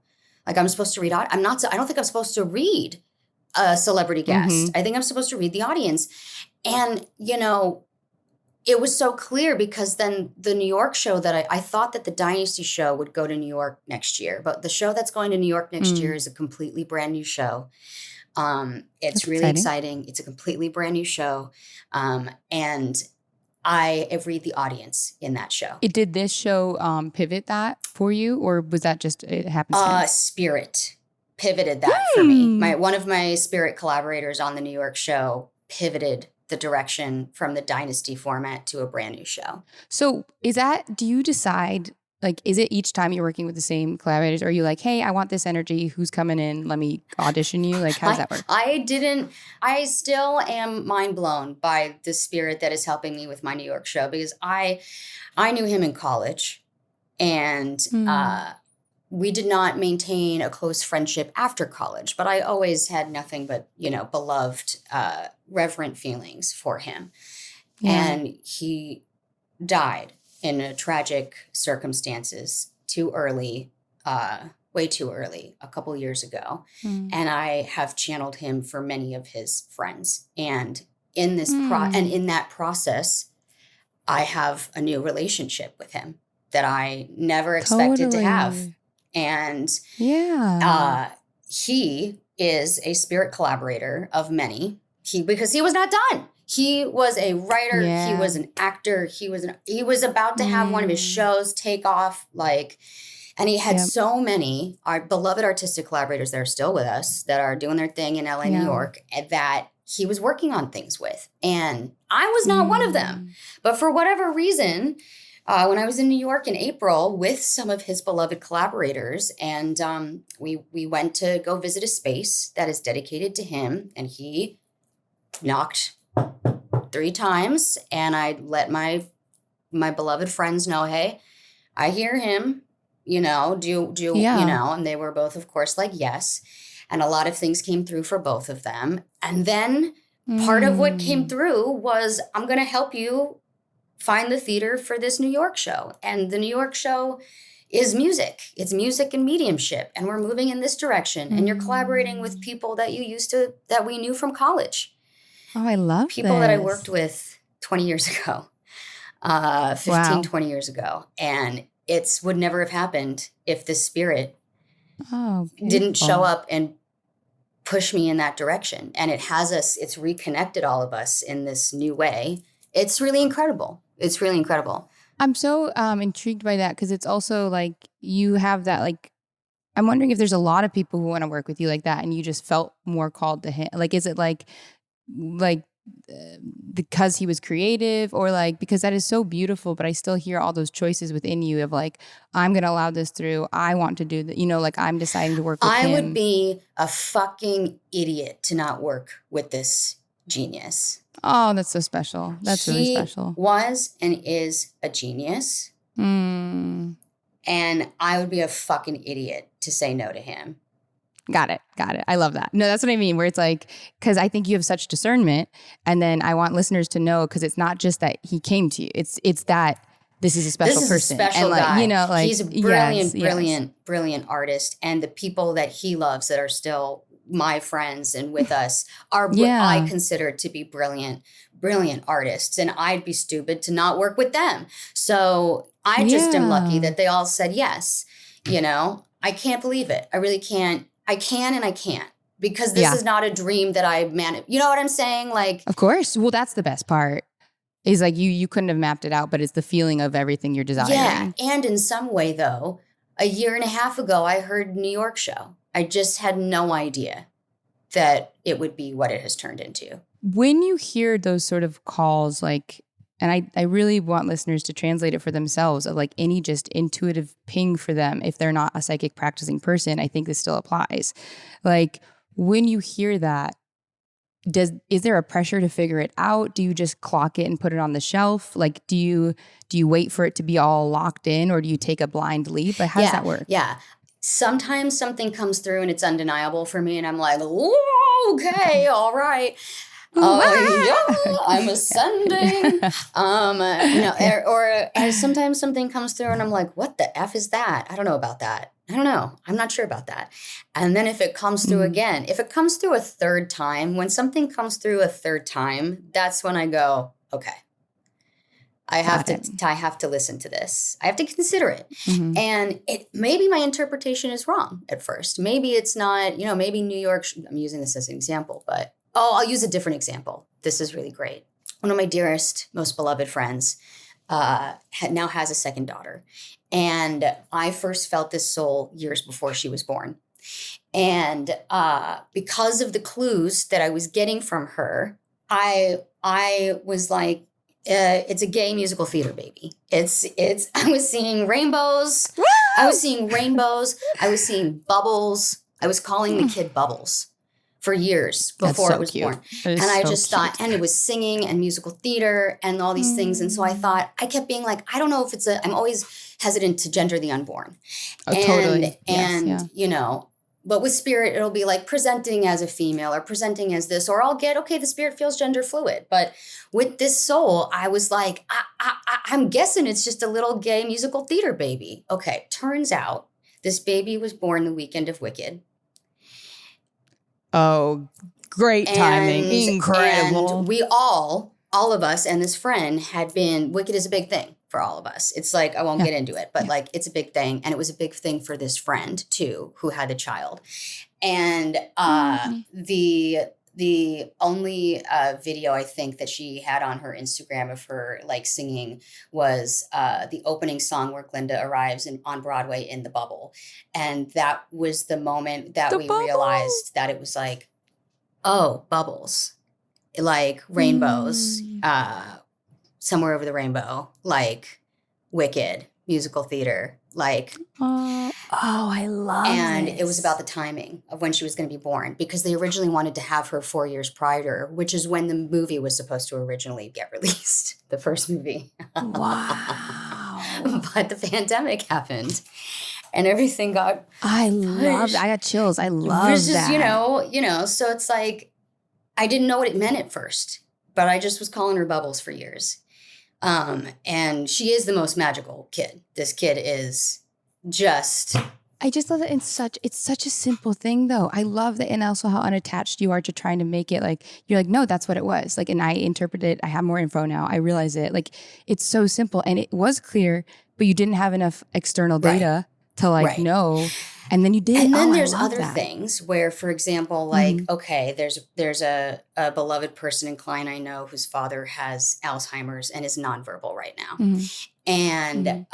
S2: Like I'm supposed to read, I don't think I'm supposed to read a celebrity guest. I think I'm supposed to read the audience. And, it was so clear because then the New York show that I thought that the Dynasty show would go to New York next year, but the show that's going to New York next year is a completely brand new show. It's
S4: that's
S2: really exciting. It's a completely brand new show. And I read the audience in that show.
S4: Did this show pivot that for you, or was that just it happened?
S2: Spirit pivoted that for me. One of my Spirit collaborators on the New York show pivoted the direction from the Dynasty format to a brand new show.
S4: So do you decide, like, is it each time you're working with the same collaborators, or are you like, hey, I want this energy, who's coming in, let me audition you? Like, how does that work?
S2: I still am mind blown by the spirit that is helping me with my New York show, because I knew him in college, and we did not maintain a close friendship after college, but I always had nothing but, beloved, reverent feelings for him. Yeah. And he died in tragic circumstances too early, way too early, a couple years ago. And I have channeled him for many of his friends. And in this in that process, I have a new relationship with him that I never expected to have. And he is a Spirit collaborator of many. Because he was not done. He was a writer. Yeah. He was an actor. He was about to have one of his shows take off. And he had so many our beloved artistic collaborators that are still with us, that are doing their thing in LA, New York, that he was working on things with. And I was not one of them. But for whatever reason, when I was in New York in April with some of his beloved collaborators, and we went to go visit a space that is dedicated to him, and he knocked 3 times, and I let my beloved friends know, hey, I hear him, and they were both, of course, like, yes. And a lot of things came through for both of them. And then part of what came through was, I'm going to help you find the theater for this New York show. And the New York show is music. It's music and mediumship. And we're moving in this direction. And you're collaborating with people that that we knew from college.
S4: Oh, I love
S2: people that I worked with 20 years ago, 20 years ago. And it would never have happened if the spirit didn't show up and push me in that direction. And it's reconnected all of us in this new way. It's really incredible. It's really incredible.
S4: I'm so intrigued by that, because it's also like you have that, like, I'm wondering if there's a lot of people who want to work with you like that, and you just felt more called to him. Like, is it like because he was creative, or like because that is so beautiful, but I still hear all those choices within you of like, I'm going to allow this through. I want to do that. Like I'm deciding to work with him.
S2: I would be a fucking idiot to not work with this genius.
S4: Oh, that's so special. That's really special.
S2: He was and is a genius. And I would be a fucking idiot to say no to him.
S4: Got it. I love that. No, that's what I mean, where it's like, because I think you have such discernment, and then I want listeners to know, because it's not just that he came to you. It's that this is a special person.
S2: This is a special
S4: and
S2: guy. He's a brilliant artist. And the people that he loves that are still my friends and with us are what I consider to be brilliant artists. And I'd be stupid to not work with them. So I just am lucky that they all said yes. I can't believe it. I really can't. I can and I can't, because this is not a dream that I managed. You know what I'm saying? Like,
S4: of course. Well, that's the best part. Is like you couldn't have mapped it out, but it's the feeling of everything you're desiring.
S2: Yeah. And in some way, though, a year and a half ago, I heard New York show. I just had no idea that it would be what it has turned into.
S4: When you hear those sort of calls, like, and I really want listeners to translate it for themselves of like any just intuitive ping for them, if they're not a psychic practicing person, I think this still applies. Like when you hear that, is there a pressure to figure it out? Do you just clock it and put it on the shelf? Like, do you wait for it to be all locked in, or do you take a blind leap? Like, how does that work?
S2: Yeah. Sometimes something comes through and it's undeniable for me, and I'm like, whoa, okay, all right. Yeah, I'm ascending. Or sometimes something comes through and I'm like, what the F is that? I don't know about that. I don't know. I'm not sure about that. And then if it comes through again, if it comes through a third time, when something comes through a third time, that's when I go, okay, I have to listen to this. I have to consider it. And maybe my interpretation is wrong at first. Maybe it's not, maybe New York, I'm using this as an example, but I'll use a different example. This is really great. One of my dearest, most beloved friends now has a second daughter. And I first felt this soul years before she was born. And because of the clues that I was getting from her, I was like, it's a gay musical theater baby. I was seeing rainbows. Woo! I was seeing rainbows. I was seeing bubbles. I was calling the kid Bubbles for years before it was born. And I just thought, and it was singing and musical theater and all these things. And so I kept being like, I don't know if I'm always hesitant to gender the unborn.
S4: Totally.
S2: But with spirit, it'll be like presenting as a female or presenting as this, or I'll get, okay, the spirit feels gender fluid. But with this soul, I was like, I'm guessing it's just a little gay musical theater baby. Okay, turns out this baby was born the weekend of Wicked.
S4: Oh, great timing. Incredible.
S2: And we all of us and this friend had been, Wicked is a big thing for all of us. It's like, I won't get into it, but like, it's a big thing. And it was a big thing for this friend too, who had a child. And the only video I think that she had on her Instagram of her like singing was the opening song where Glinda arrives on Broadway in the bubble. And that was the moment that we realized that it was like, oh, bubbles, like rainbows, somewhere over the rainbow, like Wicked, musical theater, like.
S3: I love
S2: And
S3: this.
S2: it was about the timing of when she was going to be born, because they originally wanted to have her 4 years prior, which is when the movie was supposed to originally get released, the first movie.
S3: Wow.
S2: But the pandemic happened and everything got
S4: I love that. I got chills. I love
S2: that.
S4: that.
S2: So it's like, I didn't know what it meant at first, but I just was calling her Bubbles for years. And she is the most magical kid. This kid is just.
S4: I just love that it's such a simple thing though. I love that, and also how unattached you are to trying to make it like, you're like, no, that's what it was. Like, and I interpret it, I have more info now. I realize it. Like, it's so simple and it was clear, but you didn't have enough external data to like know. And then you did.
S2: And then there's other things where, for example, like, okay, there's a beloved person in Klein I know whose father has Alzheimer's and is nonverbal right now. And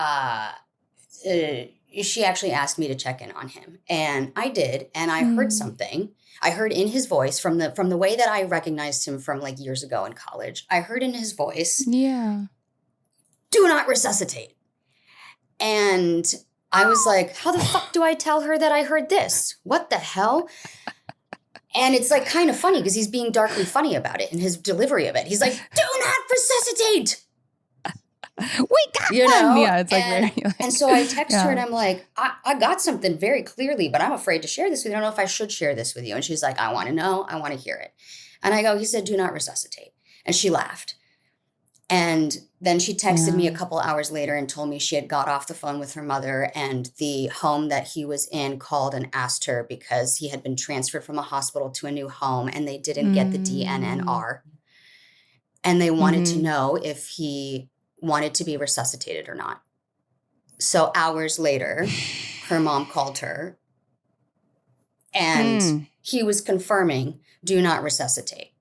S2: she actually asked me to check in on him. And I did. And I heard something. I heard in his voice from the way that I recognized him from like years ago in college. I heard in his voice, do not resuscitate. And I was like, how the fuck do I tell her that I heard this? What the hell? And it's like kind of funny because he's being darkly funny about it in his delivery of it. He's like, do not resuscitate.
S4: We got one. Yeah, it's like
S2: and so I text her and I'm like, I got something very clearly, but I'm afraid to share this with you. I don't know if I should share this with you. And she's like, I want to know. I want to hear it. And I go, he said, do not resuscitate. And she laughed. And then she texted me a couple hours later and told me she had got off the phone with her mother, and the home that he was in called and asked her because he had been transferred from a hospital to a new home and they didn't get the DNNR. And they wanted to know if he wanted to be resuscitated or not. So hours later, her mom called her and he was confirming, do not resuscitate.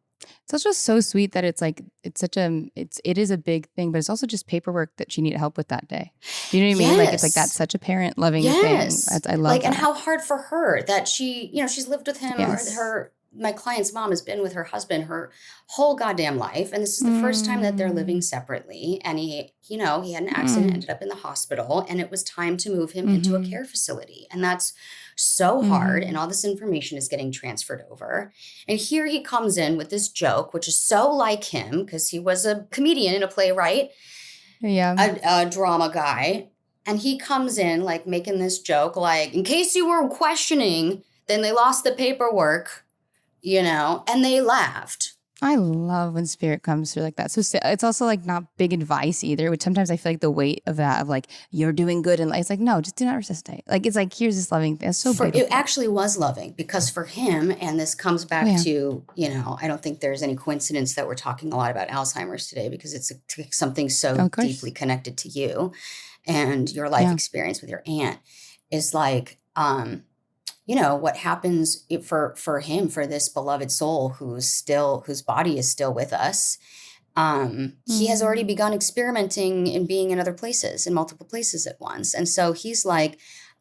S4: It's also so sweet that it's like, it is a big thing, but it's also just paperwork that she needed help with that day. You know what I mean? Like, it's like, that's such a parent loving thing. I love that.
S2: And how hard for her that she, she's lived with him or my client's mom has been with her husband her whole goddamn life. And this is the first time that they're living separately. And he had an accident, ended up in the hospital, and it was time to move him into a care facility. And that's so hard. And all this information is getting transferred over. And here he comes in with this joke, which is so like him because he was a comedian and a playwright, a drama guy. And he comes in like making this joke, like, in case you were questioning, then they lost the paperwork. And they laughed.
S4: I love when spirit comes through like that. So it's also like not big advice either, which sometimes I feel like the weight of that of like, you're doing good. And it's like, no, just do not resuscitate. Like, it's like, here's this loving thing. It's so beautiful.
S2: It actually was loving because for him, and this comes back to, I don't think there's any coincidence that we're talking a lot about Alzheimer's today because it's something so deeply connected to you and your life experience with your aunt is like, what happens for him, for this beloved soul whose body is still with us. He has already begun experimenting and being in other places, in multiple places at once. And so he's like,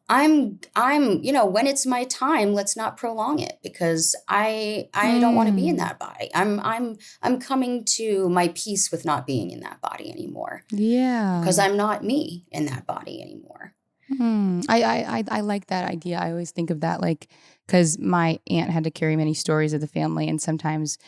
S2: I'm, when it's my time, let's not prolong it because I don't want to be in that body. I'm coming to my peace with not being in that body anymore. Yeah. Because I'm not me in that body anymore.
S4: I like that idea. I always think of that like, because my aunt had to carry many stories of the family and sometimes,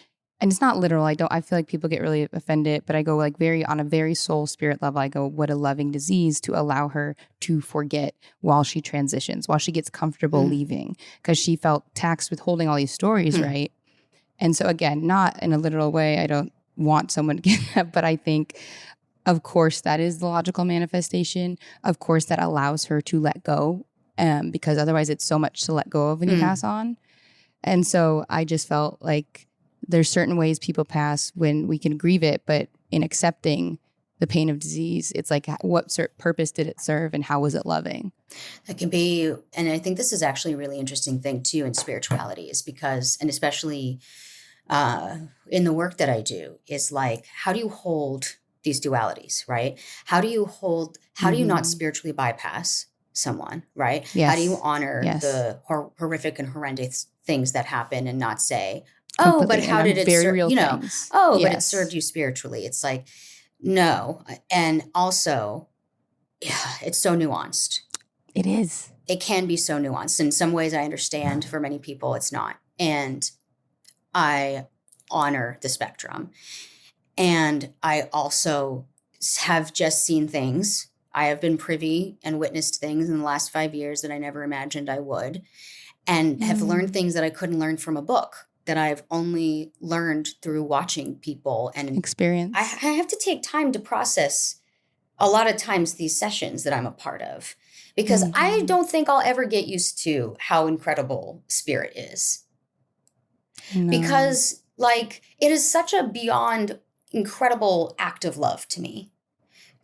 S4: and it's not literal. I feel like people get really offended, but I go like on a very soul spirit level, I go, what a loving disease to allow her to forget while she transitions, while she gets comfortable leaving because she felt taxed with holding all these stories. Right. And so again, not in a literal way. I don't want someone to get that, but I think of course, that is the logical manifestation. Of course, that allows her to let go because otherwise it's so much to let go of when you pass on. And so I just felt like there's certain ways people pass when we can grieve it, but in accepting the pain of disease, it's like what purpose did it serve and how was it loving?
S2: That can be, and I think this is actually a really interesting thing too in spirituality is because, and especially in the work that I do, is like, how do you hold these dualities, right? How do you not spiritually bypass someone, right? Yes. How do you honor the horrific and horrendous things that happen and not say, but how did it serve, but it served you spiritually. It's like, no. And also, it's so nuanced.
S4: It is.
S2: It can be so nuanced. In some ways I understand, for many people it's not. And I honor the spectrum. And I also have just seen things. I have been privy and witnessed things in the last 5 years that I never imagined I would, and have learned things that I couldn't learn from a book, that I've only learned through watching people and
S4: experience.
S2: I have to take time to process a lot of times these sessions that I'm a part of, because I don't think I'll ever get used to how incredible spirit is. No. Because like it is such a beyond incredible act of love to me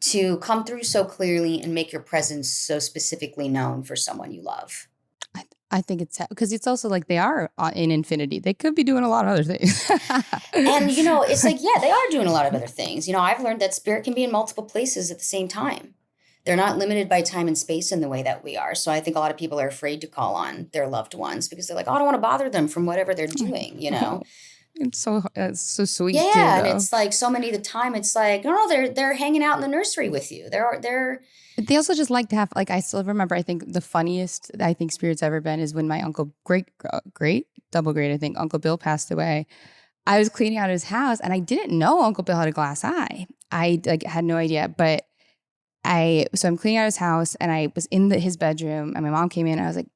S2: to come through so clearly and make your presence so specifically known for someone you love.
S4: I think it's because it's also like they are in infinity. They could be doing a lot of other things.
S2: And, it's like, they are doing a lot of other things. I've learned that spirit can be in multiple places at the same time. They're not limited by time and space in the way that we are. So I think a lot of people are afraid to call on their loved ones because they're like, I don't want to bother them from whatever they're doing,
S4: It's so sweet.
S2: Yeah,
S4: too,
S2: and it's like so many of the time, it's like, no, they're hanging out in the nursery with you.
S4: They also just like to have, like, I still remember, I think the funniest I think spirit's ever been is when my uncle, double great, I think, Uncle Bill passed away. I was cleaning out his house and I didn't know Uncle Bill had a glass eye. I had no idea, but so I'm cleaning out his house and I was in his bedroom and my mom came in and I was like,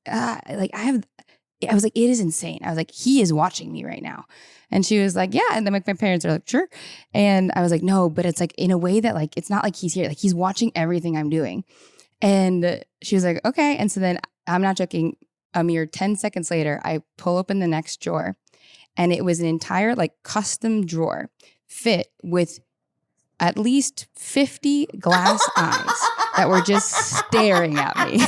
S4: I was like, it is insane. I was like, he is watching me right now. And she was like, yeah. And then like my parents are like, sure. And I was like, no, but it's like in a way that like, it's not like he's here. Like he's watching everything I'm doing. And she was like, okay. And so then I'm not joking. A mere 10 seconds later, I pull open the next drawer and it was an entire like custom drawer fit with at least 50 glass eyes that were just staring at me.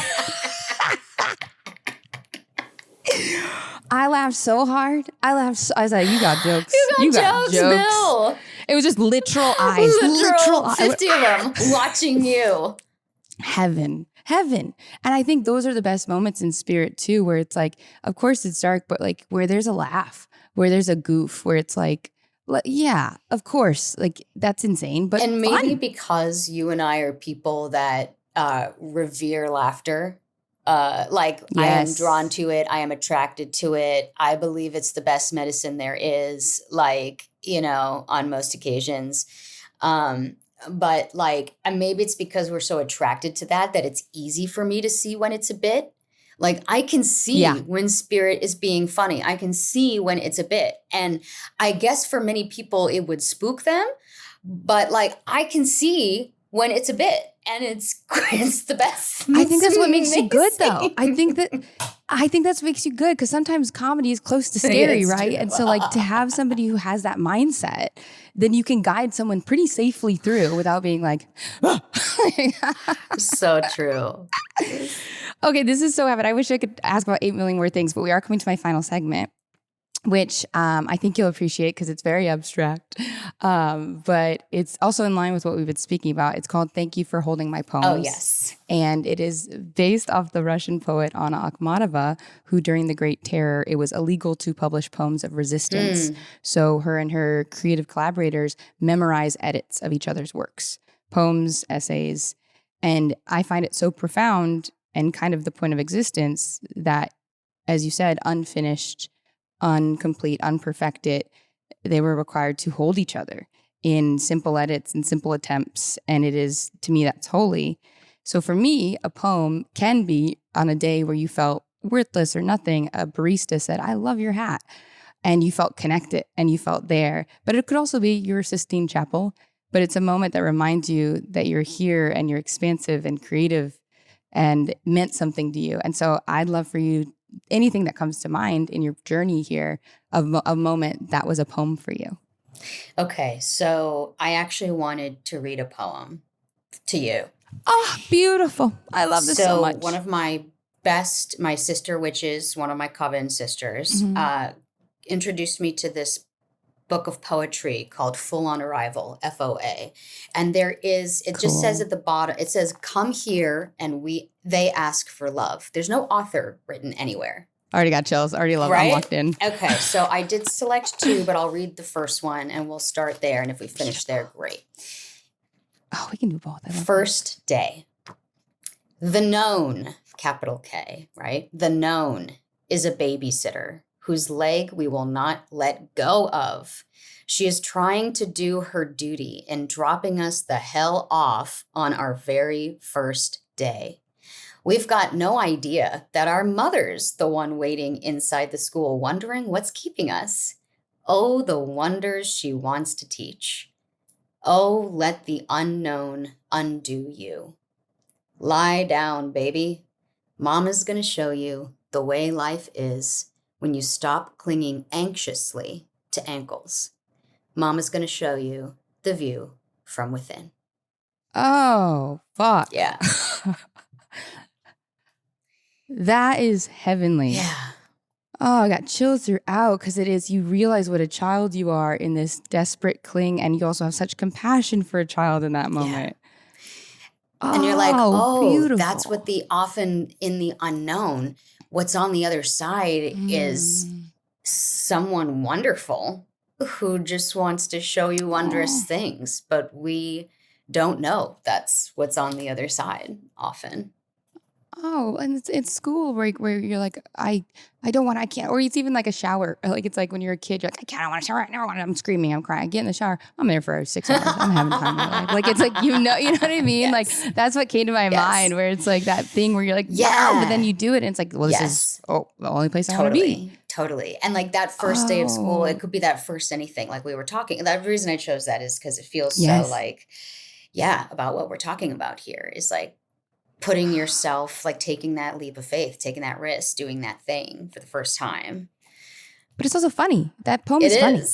S4: I laughed so hard. I was like, you got jokes.
S2: You got jokes, Bill.
S4: It was just literal eyes.
S2: Literal 50 of them watching you.
S4: Heaven. And I think those are the best moments in spirit too, where it's like, of course it's dark, but like where there's a laugh, where there's a goof where it's like, yeah, of course, like that's insane, but
S2: and maybe
S4: fun.
S2: because you and I are people that revere laughter. I am drawn to it. I am attracted to it. I believe it's the best medicine there is, on most occasions. But and maybe it's because we're so attracted to that it's easy for me to see when it's a bit. Like I can see when spirit is being funny. I can see when it's a bit. And I guess for many people it would spook them, but I can see when it's a bit and it's the best.
S4: I think that's what makes you good though. I think that's what makes you good because sometimes comedy is close to scary, right?
S2: True.
S4: And so to have somebody who has that mindset, then you can guide someone pretty safely through without being like,
S2: So true.
S4: Okay, this is so heavy. I wish I could ask about 8 million more things, but we are coming to my final segment, which I think you'll appreciate because it's very abstract. But it's also in line with what we've been speaking about. It's called Thank You for Holding My Poems.
S2: Oh, yes.
S4: And it is based off the Russian poet Anna Akhmatova, who during the Great Terror, it was illegal to publish poems of resistance. So her and her creative collaborators memorize edits of each other's works, poems, essays. And I find it so profound and kind of the point of existence that, as you said, unfinished, incomplete, unperfected, they were required to hold each other in simple edits and simple attempts. And it is, to me, that's holy. So for me, a poem can be on a day where you felt worthless or nothing. A barista said, I love your hat. And you felt connected and you felt there. But it could also be your Sistine Chapel. But it's a moment that reminds you that you're here and you're expansive and creative and meant something to you. And so I'd love for you, anything that comes to mind in your journey here of a moment that was a poem for you.
S2: Okay, so I actually wanted to read a poem to you.
S4: Oh, beautiful. I love this so much.
S2: One of my sister witches, one of my coven sisters, introduced me to this book of poetry called Full on Arrival, FOA. And just says at the bottom, it says, come here and they ask for love. There's no author written anywhere.
S4: Already got chills. Already love it. I'm locked in.
S2: Okay, so I did select 2, but I'll read the first one and we'll start there. And if we finish there, great.
S4: Oh, we can do both.
S2: First day. The known, capital K, right? The known is a babysitter whose leg we will not let go of. She is trying to do her duty in dropping us the hell off on our very first day. We've got no idea that our mother's the one waiting inside the school, wondering what's keeping us. Oh, the wonders she wants to teach. Oh, let the unknown undo you. Lie down, baby. Mama's gonna show you the way life is when you stop clinging anxiously to ankles. Mama's going to show you the view from within.
S4: Oh, fuck.
S2: Yeah.
S4: That is heavenly.
S2: Yeah.
S4: Oh, I got chills throughout because it is, you realize what a child you are in this desperate cling, and you also have such compassion for a child in that moment.
S2: Yeah. And you're like,
S4: beautiful.
S2: That's what often in the unknown, what's on the other side is someone wonderful who just wants to show you wondrous things. But we don't know that's what's on the other side often.
S4: Oh, and it's school where you're like, I don't want, I can't, or it's even like a shower. Like it's like when you're a kid, you're like, I can't, I want to shower. I never want to, I'm screaming, I'm crying. I get in the shower. I'm there for 6 hours. I'm having time in my life. Like it's like, you know what I mean?
S2: Yes.
S4: Like that's what came to my mind where it's like that thing where you're like, wow, but then you do it and it's like, well, this is the only place I want to be.
S2: Totally. And like that first day of school, it could be that first anything like we were talking. The reason I chose that is because it feels so like, about what we're talking about here is like, putting yourself, like taking that leap of faith, taking that risk, doing that thing for the first time.
S4: But it's also funny. That poem is funny.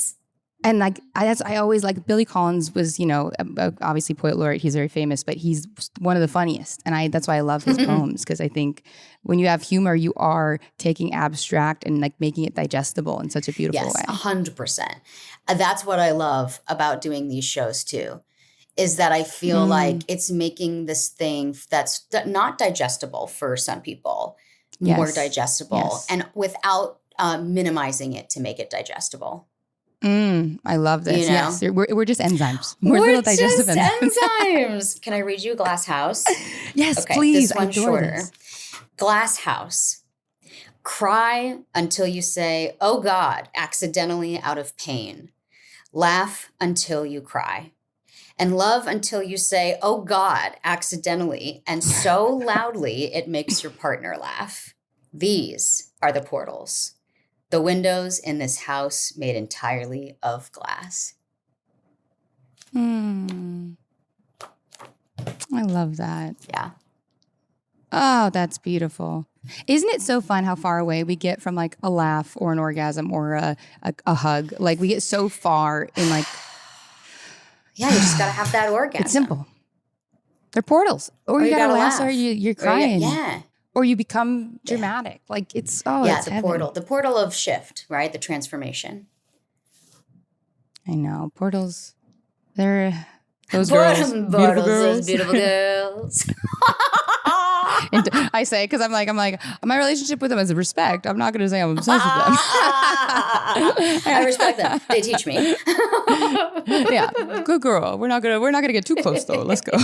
S4: And like, I always like Billy Collins was, obviously poet laureate. He's very famous, but he's one of the funniest. And that's why I love his poems. Because I think when you have humor, you are taking abstract and like making it digestible in such a beautiful way.
S2: 100%. That's what I love about doing these shows too. Is that I feel like it's making this thing that's not digestible for some people more digestible. And without minimizing it to make it digestible.
S4: I love this.
S2: You know?
S4: Yes, we're just enzymes. We're little digestive
S2: just enzymes. Can I read you Glass House?
S4: Yes,
S2: okay,
S4: please.
S2: This one's shorter.
S4: This.
S2: Glass House. Cry until you say, "Oh God," accidentally out of pain. Laugh until you cry. And love until you say, "Oh God," accidentally, and so loudly it makes your partner laugh. These are the portals. The windows in this house made entirely of glass.
S4: I love that.
S2: Yeah.
S4: Oh, that's beautiful. Isn't it so fun how far away we get from like a laugh or an orgasm or a hug? Like we get so far in like...
S2: Yeah, you just got to have that orgasm.
S4: It's simple. They're portals. Or you got to laugh or you're crying.
S2: Yeah.
S4: Or you become dramatic. Like it's,
S2: it's
S4: heaven.
S2: portal. The portal of shift, right? The transformation.
S4: I know. Portals, they're those girls.
S2: Beautiful girls. Those beautiful girls.
S4: And I say, because I'm like, my relationship with them is respect. I'm not going to say I'm obsessed with them.
S2: I respect them. They teach me.
S4: Yeah, good girl. We're not gonna get too close though. Let's go.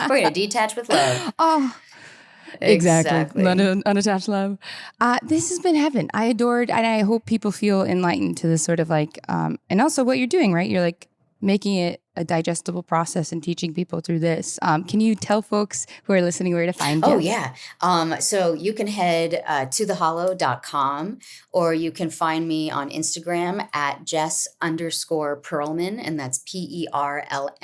S2: We're gonna detach with love.
S4: Oh, exactly. Unattached love. This has been heaven. I adored, and I hope people feel enlightened to this sort of like, and also what you're doing, right? You're like making it a digestible process and teaching people through this. Can you tell folks who are listening where to find you?
S2: Oh, yeah. So you can head to thehollow.com, or you can find me on Instagram at Jess_Perlman, and that's Perlman.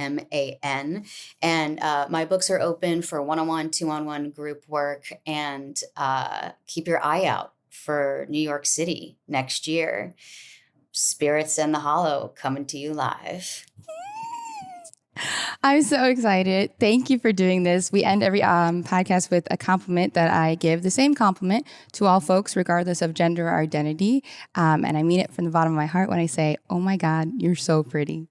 S2: And my books are open for one-on-one, two-on-one group work, and keep your eye out for New York City next year. Spirits and the Hollow coming to you live.
S4: I'm so excited. Thank you for doing this. We end every podcast with a compliment that I give, the same compliment to all folks, regardless of gender or identity. And I mean it from the bottom of my heart when I say, "Oh my God, you're so pretty."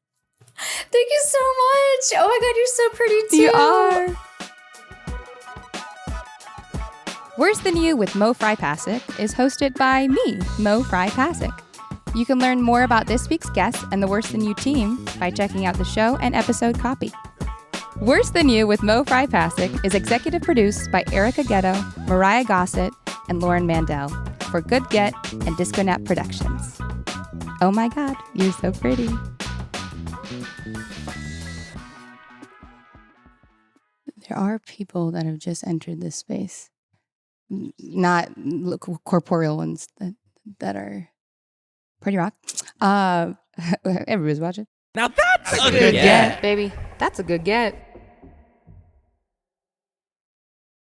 S2: Thank you so much. Oh my God, you're so pretty too.
S4: You are. Worse Than You with Mo Fry-Pasek is hosted by me, Mo Fry-Pasek. You can learn more about this week's guest and the Worse Than You team by checking out the show and episode copy. Worse Than You with Mo Fry-Pasek is executive produced by Erica Ghetto, Mariah Gossett, and Lauren Mandel for Good Get and Disco Nap Productions. Oh my God, you're so pretty. There are people that have just entered this space. Not corporeal ones that are pretty rock. Everybody's watching.
S9: Now that's
S4: a good get, baby. That's a good get.